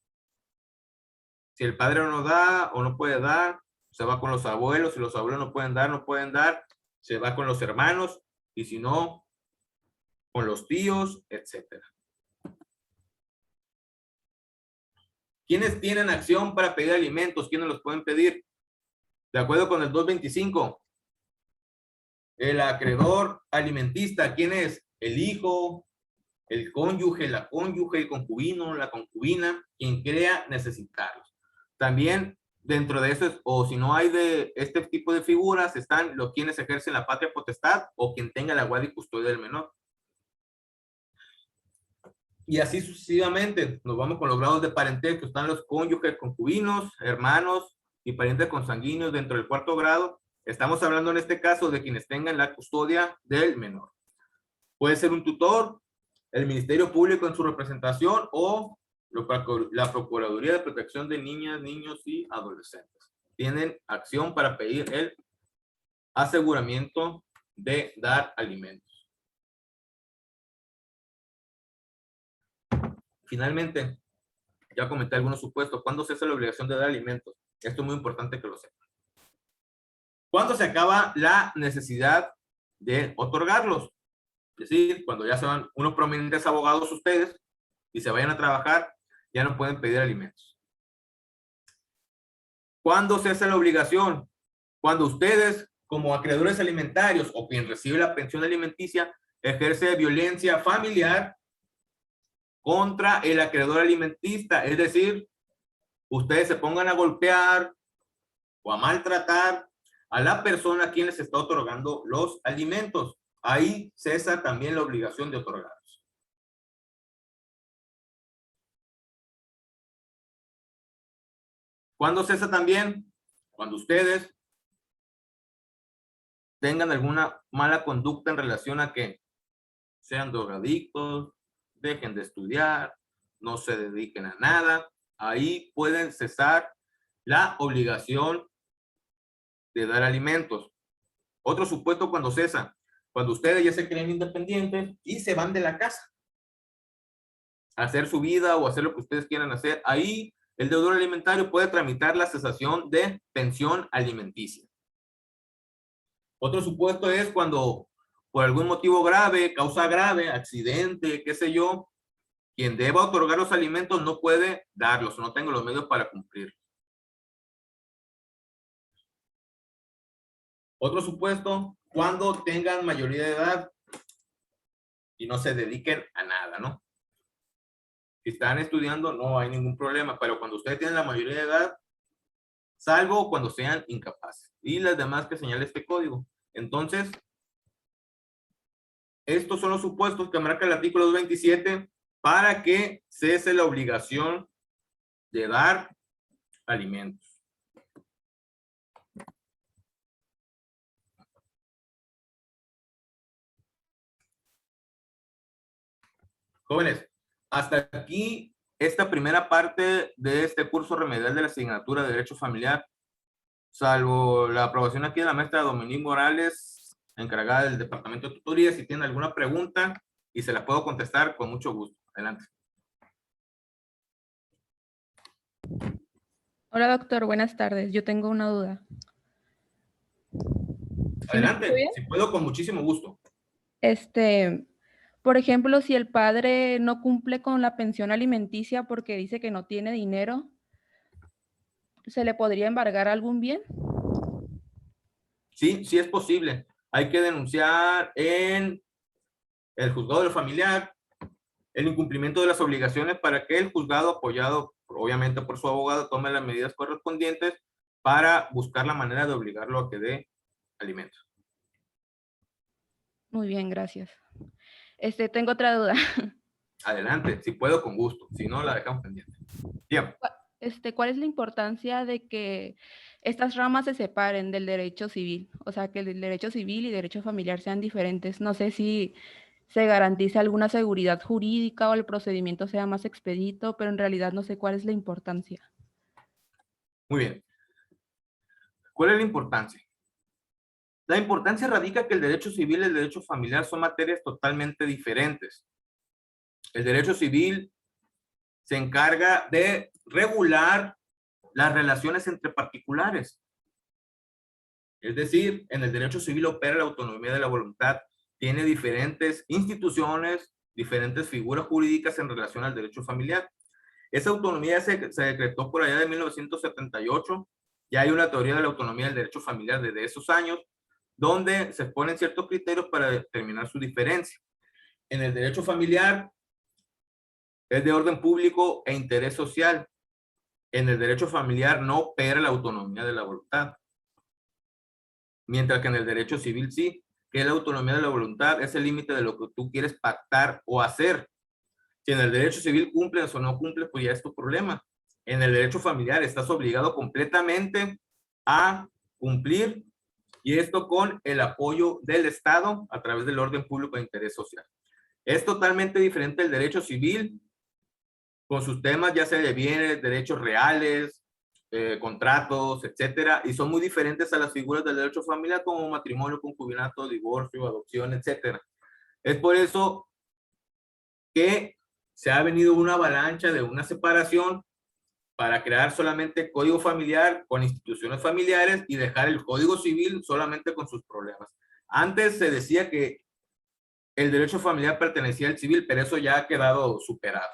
Si el padre no da o no puede dar, se va con los abuelos. Si los abuelos no pueden dar, se va con los hermanos. Y si no, con los tíos, etc. ¿Quiénes tienen acción para pedir alimentos? ¿Quiénes los pueden pedir? De acuerdo con el 225. El acreedor alimentista, ¿quién es? El hijo, el cónyuge, la cónyuge, el concubino, la concubina, quien crea necesitarlos. También dentro de eso, o si no hay de este tipo de figuras, están los quienes ejercen la patria potestad o quien tenga la guardia y custodia del menor. Y así sucesivamente, nos vamos con los grados de parentesco, están los cónyuges, concubinos, hermanos y parientes consanguíneos dentro del 4º grado. Estamos hablando en este caso de quienes tengan la custodia del menor. Puede ser un tutor, el Ministerio Público en su representación o la Procuraduría de Protección de Niñas, Niños y Adolescentes. Tienen acción para pedir el aseguramiento de dar alimentos. Finalmente, ya comenté algunos supuestos. ¿Cuándo cesa la obligación de dar alimentos? Esto es muy importante que lo sepan. ¿Cuándo se acaba la necesidad de otorgarlos? Es decir, cuando ya sean unos prominentes abogados ustedes y se vayan a trabajar, ya no pueden pedir alimentos. ¿Cuándo cesa la obligación? Cuando ustedes, como acreedores alimentarios o quien recibe la pensión alimenticia, ejerce violencia familiar contra el acreedor alimentista. Es decir, ustedes se pongan a golpear o a maltratar a la persona a quien les está otorgando los alimentos. Ahí cesa también la obligación de otorgarlos. ¿Cuándo cesa también? Cuando ustedes tengan alguna mala conducta en relación a que sean drogadictos, dejen de estudiar, no se dediquen a nada. Ahí pueden cesar la obligación de dar alimentos. Otro supuesto cuando cesa, Cuando ustedes ya se creen independientes y se van de la casa a hacer su vida o hacer lo que ustedes quieran hacer, ahí el deudor alimentario puede tramitar la cesación de pensión alimenticia. Otro supuesto es cuando por algún motivo grave, causa grave, accidente, qué sé yo, quien deba otorgar los alimentos no puede darlos, no tenga los medios para cumplir. Otro supuesto, cuando tengan mayoría de edad y no se dediquen a nada, ¿no? Si están estudiando, no hay ningún problema, pero cuando ustedes tienen la mayoría de edad, salvo cuando sean incapaces. Y las demás que señala este código. Entonces, estos son los supuestos que marca el artículo 227 para que cese la obligación de dar alimentos. Jóvenes, hasta aquí esta primera parte de este curso remedial de la asignatura de Derecho Familiar, salvo la aprobación aquí de la maestra Dominique Morales, encargada del Departamento de Tutoría. Si tienen alguna pregunta y se la puedo contestar con mucho gusto. Adelante. Hola, doctor. Buenas tardes. Yo tengo una duda. Adelante. Si puedo, con muchísimo gusto. Por ejemplo, si el padre no cumple con la pensión alimenticia porque dice que no tiene dinero, ¿se le podría embargar algún bien? Sí, sí es posible. Hay que denunciar en el juzgado de lo familiar el incumplimiento de las obligaciones para que el juzgado, apoyado obviamente por su abogado, tome las medidas correspondientes para buscar la manera de obligarlo a que dé alimentos. Muy bien, gracias. Tengo otra duda. Adelante, si puedo, con gusto. Si no, la dejamos pendiente. Bien. ¿Cuál es la importancia de que estas ramas se separen del derecho civil? O sea, que el derecho civil y derecho familiar sean diferentes. No sé si se garantiza alguna seguridad jurídica o el procedimiento sea más expedito, pero en realidad no sé cuál es la importancia. Muy bien. ¿Cuál es la importancia? La importancia radica que el derecho civil y el derecho familiar son materias totalmente diferentes. El derecho civil se encarga de regular las relaciones entre particulares. Es decir, en el derecho civil opera la autonomía de la voluntad. Tiene diferentes instituciones, diferentes figuras jurídicas en relación al derecho familiar. Esa autonomía se decretó por allá de 1978. Ya hay una teoría de la autonomía del derecho familiar desde esos años, donde se ponen ciertos criterios para determinar su diferencia. En el derecho familiar es de orden público e interés social. En el derecho familiar no opera la autonomía de la voluntad. Mientras que en el derecho civil sí, que la autonomía de la voluntad es el límite de lo que tú quieres pactar o hacer. Si en el derecho civil cumples o no cumples, pues ya es tu problema. En el derecho familiar estás obligado completamente a cumplir, y esto con el apoyo del Estado a través del orden público de interés social. Es totalmente diferente el derecho civil, con sus temas ya sea de bienes, derechos reales, contratos, etcétera, y son muy diferentes a las figuras del derecho familiar como matrimonio, concubinato, divorcio, adopción, etcétera. Es por eso que se ha venido una avalancha de una separación para crear solamente código familiar con instituciones familiares y dejar el código civil solamente con sus problemas. Antes se decía que el derecho familiar pertenecía al civil, pero eso ya ha quedado superado.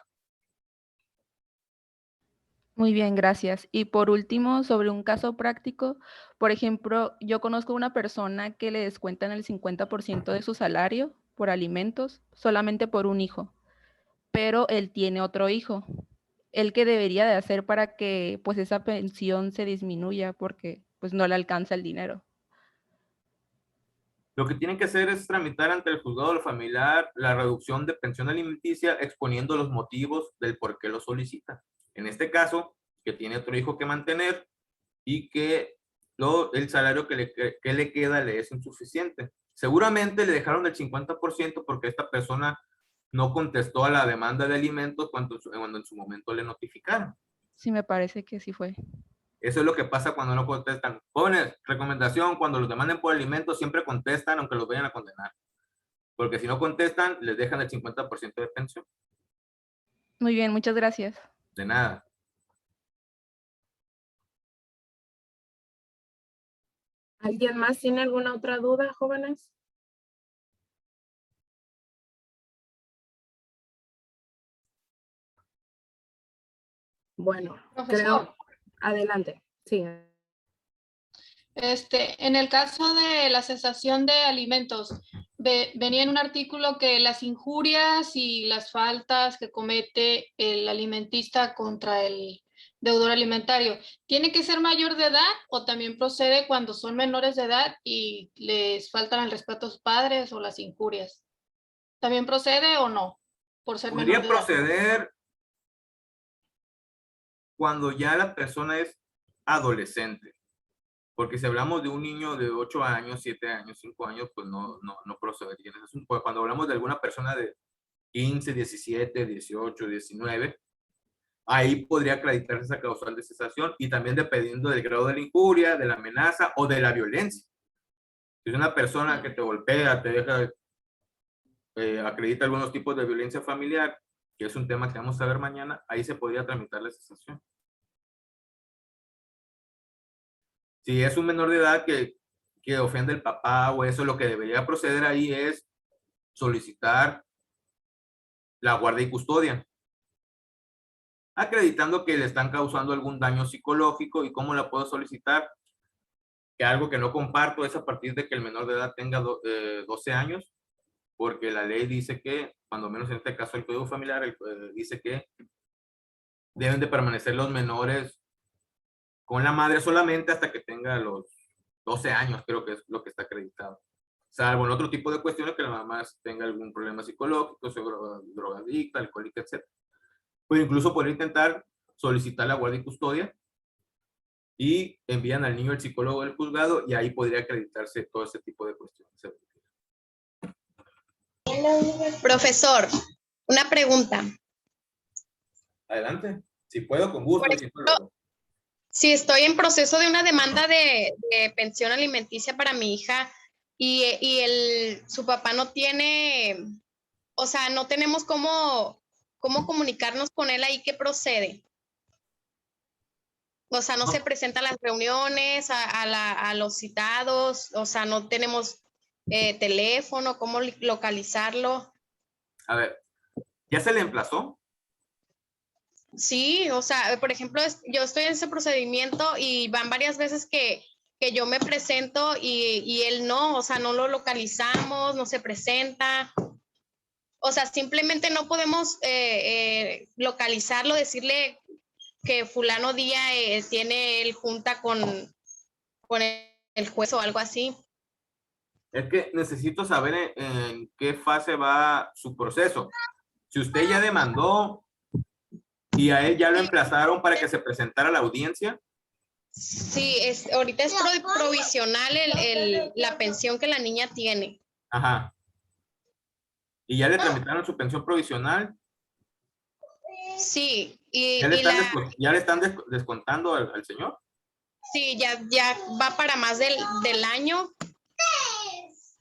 Muy bien, gracias. Y por último, sobre un caso práctico, por ejemplo, yo conozco una persona que le descuentan el 50% de su salario por alimentos solamente por un hijo, pero él tiene otro hijo. ¿Él qué debería de hacer para que pues esa pensión se disminuya porque pues no le alcanza el dinero? Lo que tienen que hacer es tramitar ante el juzgado de lo familiar la reducción de pensión alimenticia exponiendo los motivos del por qué lo solicita. En este caso, que tiene otro hijo que mantener y que el salario que le queda le es insuficiente. Seguramente le dejaron el 50% porque esta persona no contestó a la demanda de alimentos cuando en su momento le notificaron. Sí, me parece que sí fue. Eso es lo que pasa cuando no contestan. Jóvenes, recomendación, cuando los demanden por alimentos, siempre contestan aunque los vayan a condenar. porque si no contestan, les dejan el 50% de pensión. Muy bien, muchas gracias. De nada. ¿Alguien más tiene alguna otra duda, jóvenes? Bueno, Profesor, adelante. Sí. en el caso de la cesación de alimentos, venía en un artículo que las injurias y las faltas que comete el alimentista contra el deudor alimentario, ¿tiene que ser mayor de edad o también procede cuando son menores de edad y les faltan al respeto a sus padres o las injurias? ¿También procede o no? Por ser menor Podría de edad. proceder cuando ya la persona es adolescente. Porque si hablamos de un niño de 8 años, 7 años, 5 años, pues no procedería. Cuando hablamos de alguna persona de 15, 17, 18, 19, ahí podría acreditarse esa causal de cesación y también dependiendo del grado de la injuria, de la amenaza o de la violencia. Si es una persona que te golpea, te deja, acredita algunos tipos de violencia familiar, que es un tema que vamos a ver mañana, ahí se podría tramitar la cesación. Si es un menor de edad que ofende al papá o eso, lo que debería proceder ahí es solicitar la guardia y custodia, acreditando que le están causando algún daño psicológico. ¿Y cómo la puedo solicitar? Que algo que no comparto es a partir de que el menor de edad tenga 12 años, porque la ley dice que, cuando menos en este caso el Código Familiar, dice que deben de permanecer los menores con la madre solamente hasta que tenga los 12 años, creo que es lo que está acreditado. Salvo en otro tipo de cuestiones que la mamá tenga algún problema psicológico, drogadicta, alcohólica, etc. Pues incluso poder intentar solicitar la guardia y custodia y envían al niño al psicólogo del juzgado y ahí podría acreditarse todo ese tipo de cuestiones. Profesor, una pregunta. Adelante. Si puedo, con gusto. Por ejemplo, si estoy en proceso de una demanda de pensión alimenticia para mi hija y su papá no tiene, o sea, no tenemos cómo comunicarnos con él ahí, ¿qué procede? O sea, no se presenta a las reuniones, a los citados, o sea, no tenemos teléfono, cómo localizarlo. A ver, ¿ya se le emplazó? Sí, o sea, por ejemplo, yo estoy en ese procedimiento y van varias veces que yo me presento y él no, o sea, no lo localizamos, no se presenta. O sea, simplemente no podemos localizarlo, decirle que fulano día tiene él junta con el juez o algo así. Es que necesito saber en qué fase va su proceso. Si usted ya demandó y a él ya lo emplazaron para que se presentara a la audiencia. Sí, ahorita es provisional la pensión que la niña tiene. Ajá. ¿Y ya le tramitaron su pensión provisional? Sí. ¿Ya le están descontando al señor? Sí, ya va para más del año.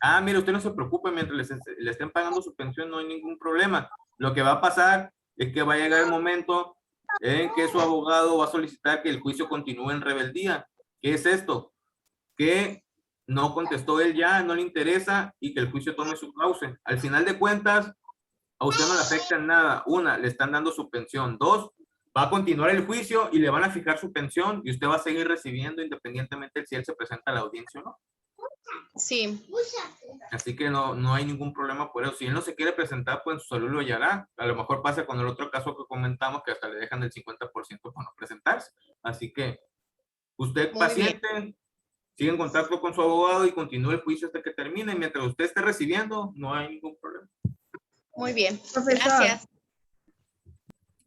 Ah, mire, usted no se preocupe, mientras le estén pagando su pensión no hay ningún problema. Lo que va a pasar es que va a llegar el momento en que su abogado va a solicitar que el juicio continúe en rebeldía. ¿Qué es esto? Que no contestó él ya, no le interesa y que el juicio tome su cauce. Al final de cuentas, a usted no le afecta en nada. Una, le están dando su pensión. Dos, va a continuar el juicio y le van a fijar su pensión y usted va a seguir recibiendo independientemente de si él se presenta a la audiencia o no. Sí. Así que no hay ningún problema por eso. Si él no se quiere presentar, pues en su salud lo hallará. A lo mejor pasa con el otro caso que comentamos, que hasta le dejan el 50% por no presentarse. Así que usted Muy paciente, bien. sigue en contacto con su abogado y continúe el juicio hasta que termine. Mientras usted esté recibiendo, no hay ningún problema. Muy bien. Profesor. Gracias.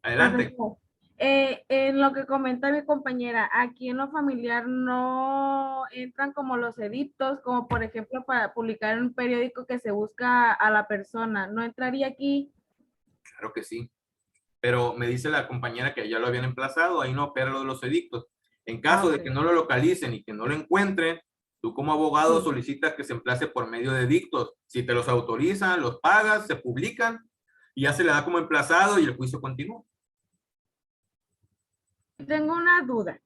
Adelante. Profesor, en lo que comenta mi compañera, aquí en lo familiar no entran como los edictos, como por ejemplo para publicar en un periódico que se busca a la persona. ¿No entraría aquí? Claro que sí. Pero me dice la compañera que ya lo habían emplazado, ahí no opera lo de los edictos. En caso de que no lo localicen y que no lo encuentren, Tú como abogado Sí. solicitas que se emplace por medio de edictos. Si te los autorizan, los pagas, se publican y ya se le da como emplazado y el juicio continúa. Tengo una duda.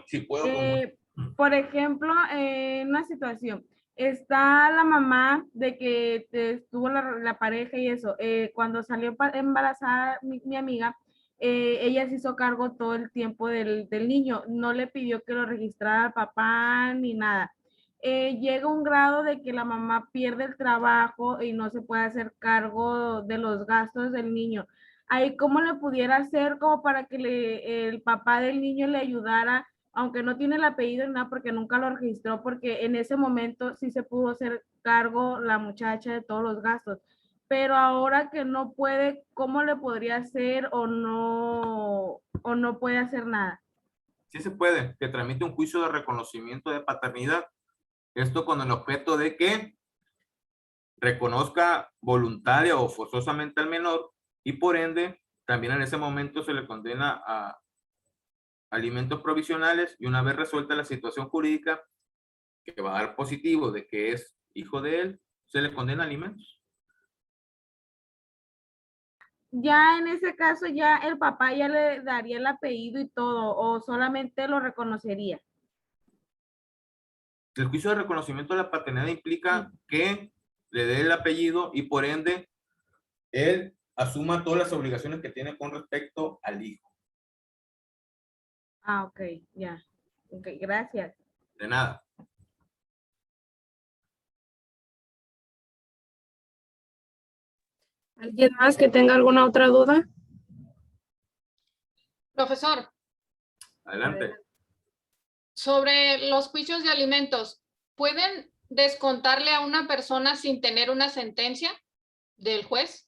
Si puedo, como... Por ejemplo, en una situación, está la mamá de que estuvo la pareja y eso. Cuando salió embarazada mi amiga, ella se hizo cargo todo el tiempo del niño. No le pidió que lo registrara al papá ni nada. Llega un grado de que la mamá pierde el trabajo y no se puede hacer cargo de los gastos del niño. Ahí, ¿cómo le pudiera hacer como para que el papá del niño le ayudara, aunque no tiene el apellido ni nada, porque nunca lo registró, porque en ese momento sí se pudo hacer cargo la muchacha de todos los gastos? Pero ahora que no puede, ¿cómo le podría hacer o no puede hacer nada? Sí se puede, que tramite un juicio de reconocimiento de paternidad. Esto con el objeto de que reconozca voluntaria o forzosamente al menor y por ende también en ese momento se le condena a alimentos provisionales y una vez resuelta la situación jurídica que va a dar positivo de que es hijo de él, se le condena alimentos. Ya en ese caso, ya el papá ya le daría el apellido y todo, o solamente lo reconocería. El juicio de reconocimiento de la paternidad implica que le dé el apellido y por ende él asuma todas las obligaciones que tiene con respecto al hijo. Ah, ok, ya. Ok, gracias. De nada. ¿Alguien más que tenga alguna otra duda? Profesor, Adelante. sobre los juicios de alimentos, ¿pueden descontarle a una persona sin tener una sentencia del juez?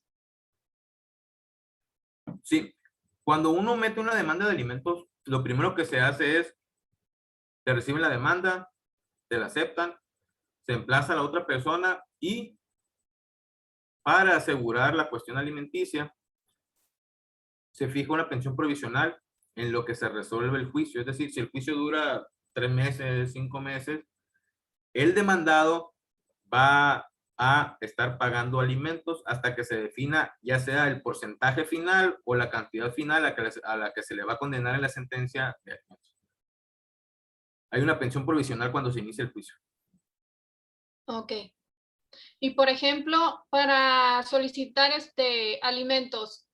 Sí. Cuando uno mete una demanda de alimentos, lo primero que se hace es, te reciben la demanda, te la aceptan, se emplaza a la otra persona y para asegurar la cuestión alimenticia, se fija una pensión provisional en lo que se resuelve el juicio. Es decir, si el juicio dura 3 meses, 5 meses, el demandado va a estar pagando alimentos hasta que se defina ya sea el porcentaje final o la cantidad final a la que se le va a condenar en la sentencia de alimentos. Hay una pensión provisional cuando se inicia el juicio. Ok. Y por ejemplo, para solicitar alimentos,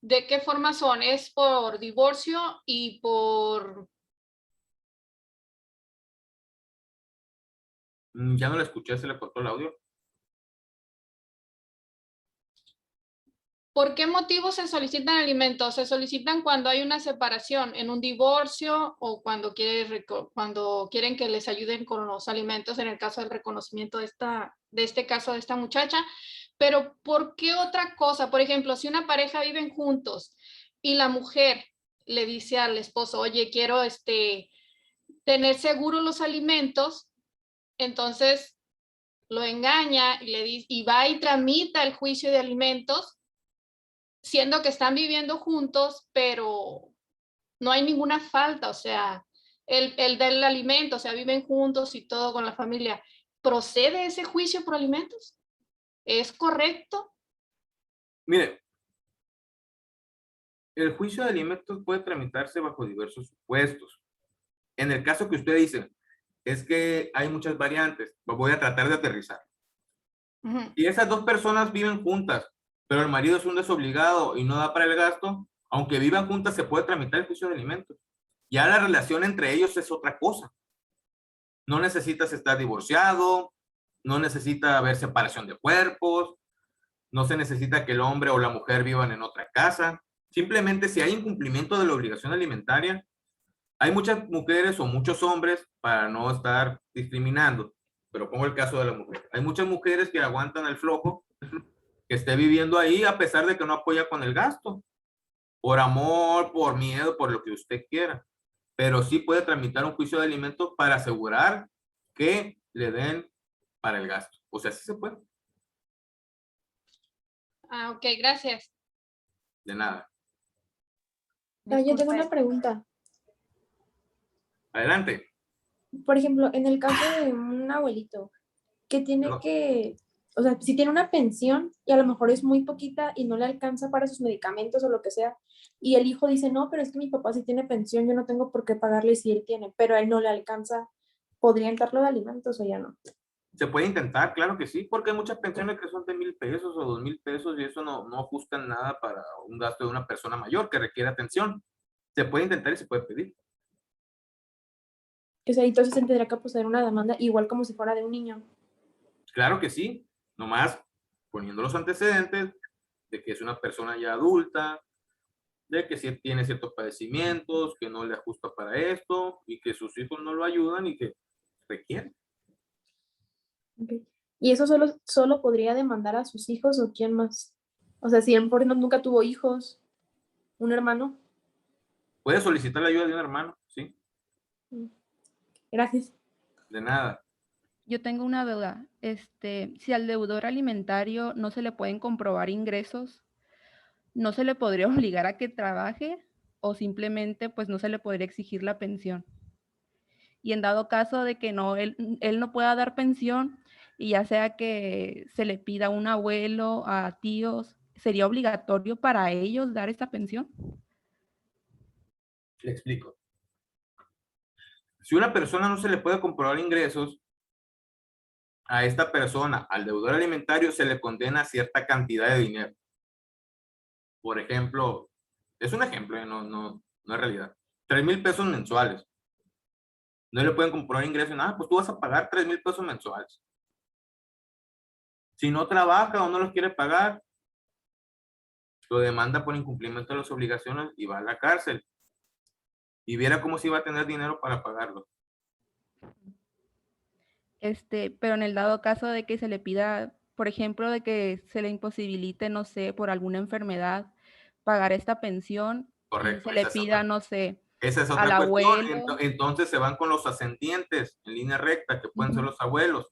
¿de qué forma son? ¿Es por divorcio y por... Ya no la escuché, se le cortó el audio. ¿Por qué motivo se solicitan alimentos? ¿Se solicitan cuando hay una separación, en un divorcio o cuando quieren que les ayuden con los alimentos en el caso del reconocimiento de este caso de esta muchacha? Pero ¿por qué otra cosa? Por ejemplo, si una pareja viven juntos y la mujer le dice al esposo, oye, quiero tener seguro los alimentos, entonces lo engaña y le dice, y va y tramita el juicio de alimentos, siendo que están viviendo juntos, pero no hay ninguna falta, o sea, el del alimento, o sea, viven juntos y todo con la familia. ¿Procede ese juicio por alimentos? ¿Es correcto? Mire, el juicio de alimentos puede tramitarse bajo diversos supuestos. En el caso que usted dice, es que hay muchas variantes. Lo voy a tratar de aterrizar. Si esas dos personas viven juntas, pero el marido es un desobligado y no da para el gasto, aunque vivan juntas se puede tramitar el juicio de alimentos. Ya la relación entre ellos es otra cosa. No necesitas estar divorciado, no necesita haber separación de cuerpos, no se necesita que el hombre o la mujer vivan en otra casa. Simplemente si hay incumplimiento de la obligación alimentaria, hay muchas mujeres o muchos hombres, para no estar discriminando, pero pongo el caso de la mujer. Hay muchas mujeres que aguantan el flojo, que esté viviendo ahí a pesar de que no apoya con el gasto, por amor, por miedo, por lo que usted quiera. Pero sí puede tramitar un juicio de alimentos para asegurar que le den para el gasto. O sea, sí se puede. Ah, ok, gracias. De nada. Yo tengo Disculpe. una pregunta. Adelante. Por ejemplo, en el caso de un abuelito que tiene No. que, o sea, si tiene una pensión y a lo mejor es muy poquita y no le alcanza para sus medicamentos o lo que sea, y el hijo dice, no, pero es que mi papá sí tiene pensión, yo no tengo por qué pagarle si él tiene, pero a él no le alcanza, ¿podría entrarlo de alimentos o ya no? Se puede intentar, claro que sí, porque hay muchas pensiones que son de 1,000 pesos o 2,000 pesos y eso no ajusta en nada para un gasto de una persona mayor que requiere atención. Se puede intentar y se puede pedir. O sea, entonces se tendría que proceder una demanda igual como si fuera de un niño. Claro que sí, nomás poniendo los antecedentes de que es una persona ya adulta, de que sí tiene ciertos padecimientos, que no le ajusta para esto y que sus hijos no lo ayudan y que requiere. Okay. ¿Y eso solo podría demandar a sus hijos o quién más? O sea, si él, por ejemplo, nunca tuvo hijos, un hermano. Puede solicitar la ayuda de un hermano, sí, Gracias. de nada. Yo tengo una duda. Si al deudor alimentario no se le pueden comprobar ingresos, ¿no se le podría obligar a que trabaje o simplemente pues no se le podría exigir la pensión? Y en dado caso de que no, él no pueda dar pensión y ya sea que se le pida a un abuelo, a tíos, ¿sería obligatorio para ellos dar esta pensión? Le explico. Si una persona no se le puede comprobar ingresos, a esta persona, al deudor alimentario, se le condena a cierta cantidad de dinero. Por ejemplo, es un ejemplo, no es realidad. 3,000 pesos mensuales. No le pueden comprobar ingresos, nada, pues tú vas a pagar 3,000 pesos mensuales. Si no trabaja o no los quiere pagar, lo demanda por incumplimiento de las obligaciones y va a la cárcel. Y viera cómo si va a tener dinero para pagarlo. Pero en el dado caso de que se le pida, por ejemplo, de que se le imposibilite, no sé, por alguna enfermedad, pagar esta pensión y Correcto, se le pida, no sé, esa es al otra cuestión. abuelo. Entonces se van con los ascendientes en línea recta, que pueden ser Ujú. los abuelos.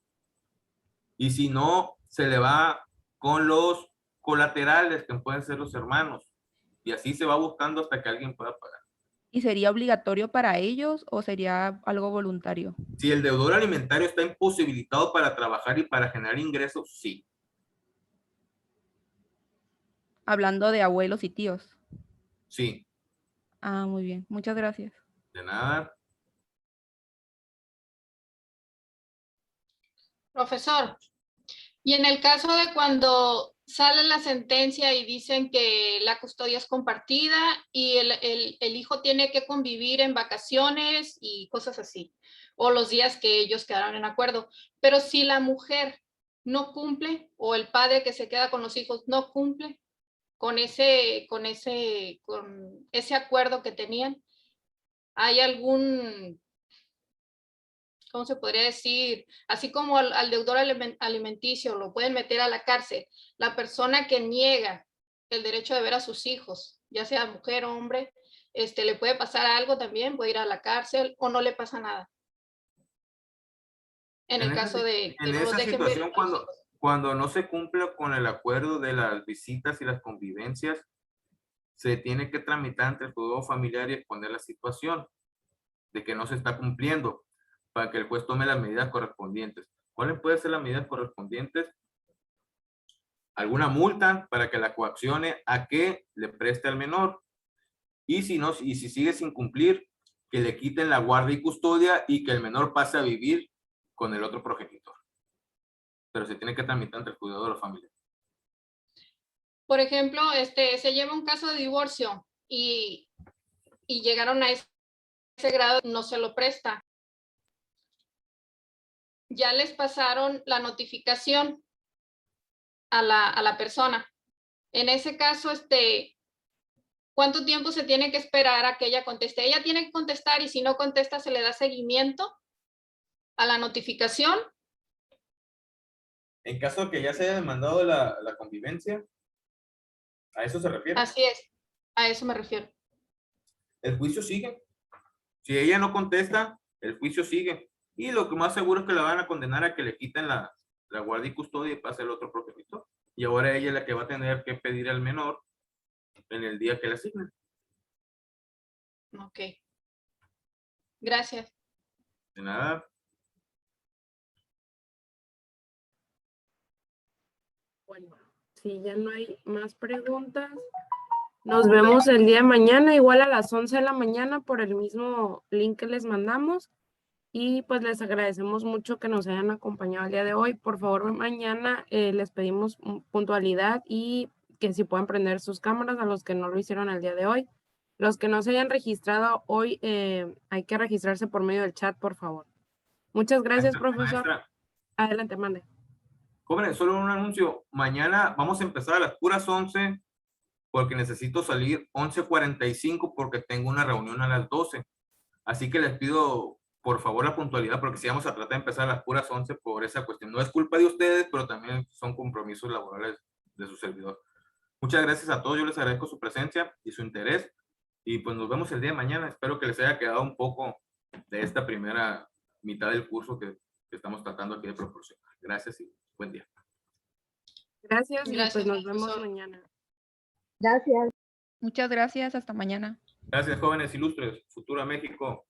Y si no, se le va con los colaterales, que pueden ser los hermanos. Y así se va buscando hasta que alguien pueda pagar. ¿Y sería obligatorio para ellos o sería algo voluntario? Si el deudor alimentario está imposibilitado para trabajar y para generar ingresos, sí. Hablando de abuelos y tíos. Sí, Ah, muy bien. Muchas gracias. de nada. Profesor, y en el caso de cuando sale la sentencia y dicen que la custodia es compartida y el hijo tiene que convivir en vacaciones y cosas así, o los días que ellos quedaron en acuerdo, pero si la mujer no cumple o el padre que se queda con los hijos no cumple con ese acuerdo que tenían, ¿hay algún, cómo se podría decir? Así como al deudor alimenticio lo pueden meter a la cárcel, la persona que niega el derecho de ver a sus hijos, ya sea mujer o hombre, le puede pasar algo también, puede ir a la cárcel o no le pasa nada. En el caso de que En no los esa dejen ver situación, a los hijos. cuando no se cumple con el acuerdo de las visitas y las convivencias, se tiene que tramitar ante el juzgado familiar y exponer la situación de que no se está cumpliendo para que el juez tome las medidas correspondientes. ¿Cuáles pueden ser las medidas correspondientes? Alguna multa para que la coaccione a que le preste al menor. Y si no, y si sigue sin cumplir, que le quiten la guardia y custodia y que el menor pase a vivir con el otro progenitor. Pero se tiene que tramitar ante el cuidado de la familia. Por ejemplo, se lleva un caso de divorcio y llegaron a ese grado, no se lo presta. Ya les pasaron la notificación a la persona. En ese caso, ¿cuánto tiempo se tiene que esperar a que ella conteste? Ella tiene que contestar y si no contesta, se le da seguimiento a la notificación. En caso de que ya se haya demandado la convivencia, ¿a eso se refiere? Así es, a eso me refiero. El juicio sigue. Si ella no contesta, el juicio sigue. Y lo que más seguro es que la van a condenar a que le quiten la guardia y custodia y pase el otro progenitor. Y ahora ella es la que va a tener que pedir al menor en el día que le asignen. Ok. Gracias. De nada. Bueno, si ya no hay más preguntas, nos vemos el día de mañana, igual a las 11 de la mañana por el mismo link que les mandamos. Y pues les agradecemos mucho que nos hayan acompañado el día de hoy. Por favor, mañana les pedimos puntualidad y que si puedan prender sus cámaras a los que no lo hicieron el día de hoy. Los que no se hayan registrado hoy, hay que registrarse por medio del chat, por favor. Muchas gracias, profesor. Maestra, Adelante, mande. jóvenes, solo un anuncio. Mañana vamos a empezar a las puras 11 porque necesito salir 11:45 porque tengo una reunión a las 12. Así que les pido, por favor, la puntualidad porque si vamos a tratar de empezar a las puras 11 por esa cuestión. No es culpa de ustedes, pero también son compromisos laborales de su servidor. Muchas gracias a todos. Yo les agradezco su presencia y su interés. Y pues nos vemos el día de mañana. Espero que les haya quedado un poco de esta primera mitad del curso que estamos tratando aquí de proporcionar. Gracias y buen día. Gracias, y Gracias, pues nos vemos profesor. mañana. Muchas gracias, hasta mañana. Gracias, jóvenes ilustres. Futuro México.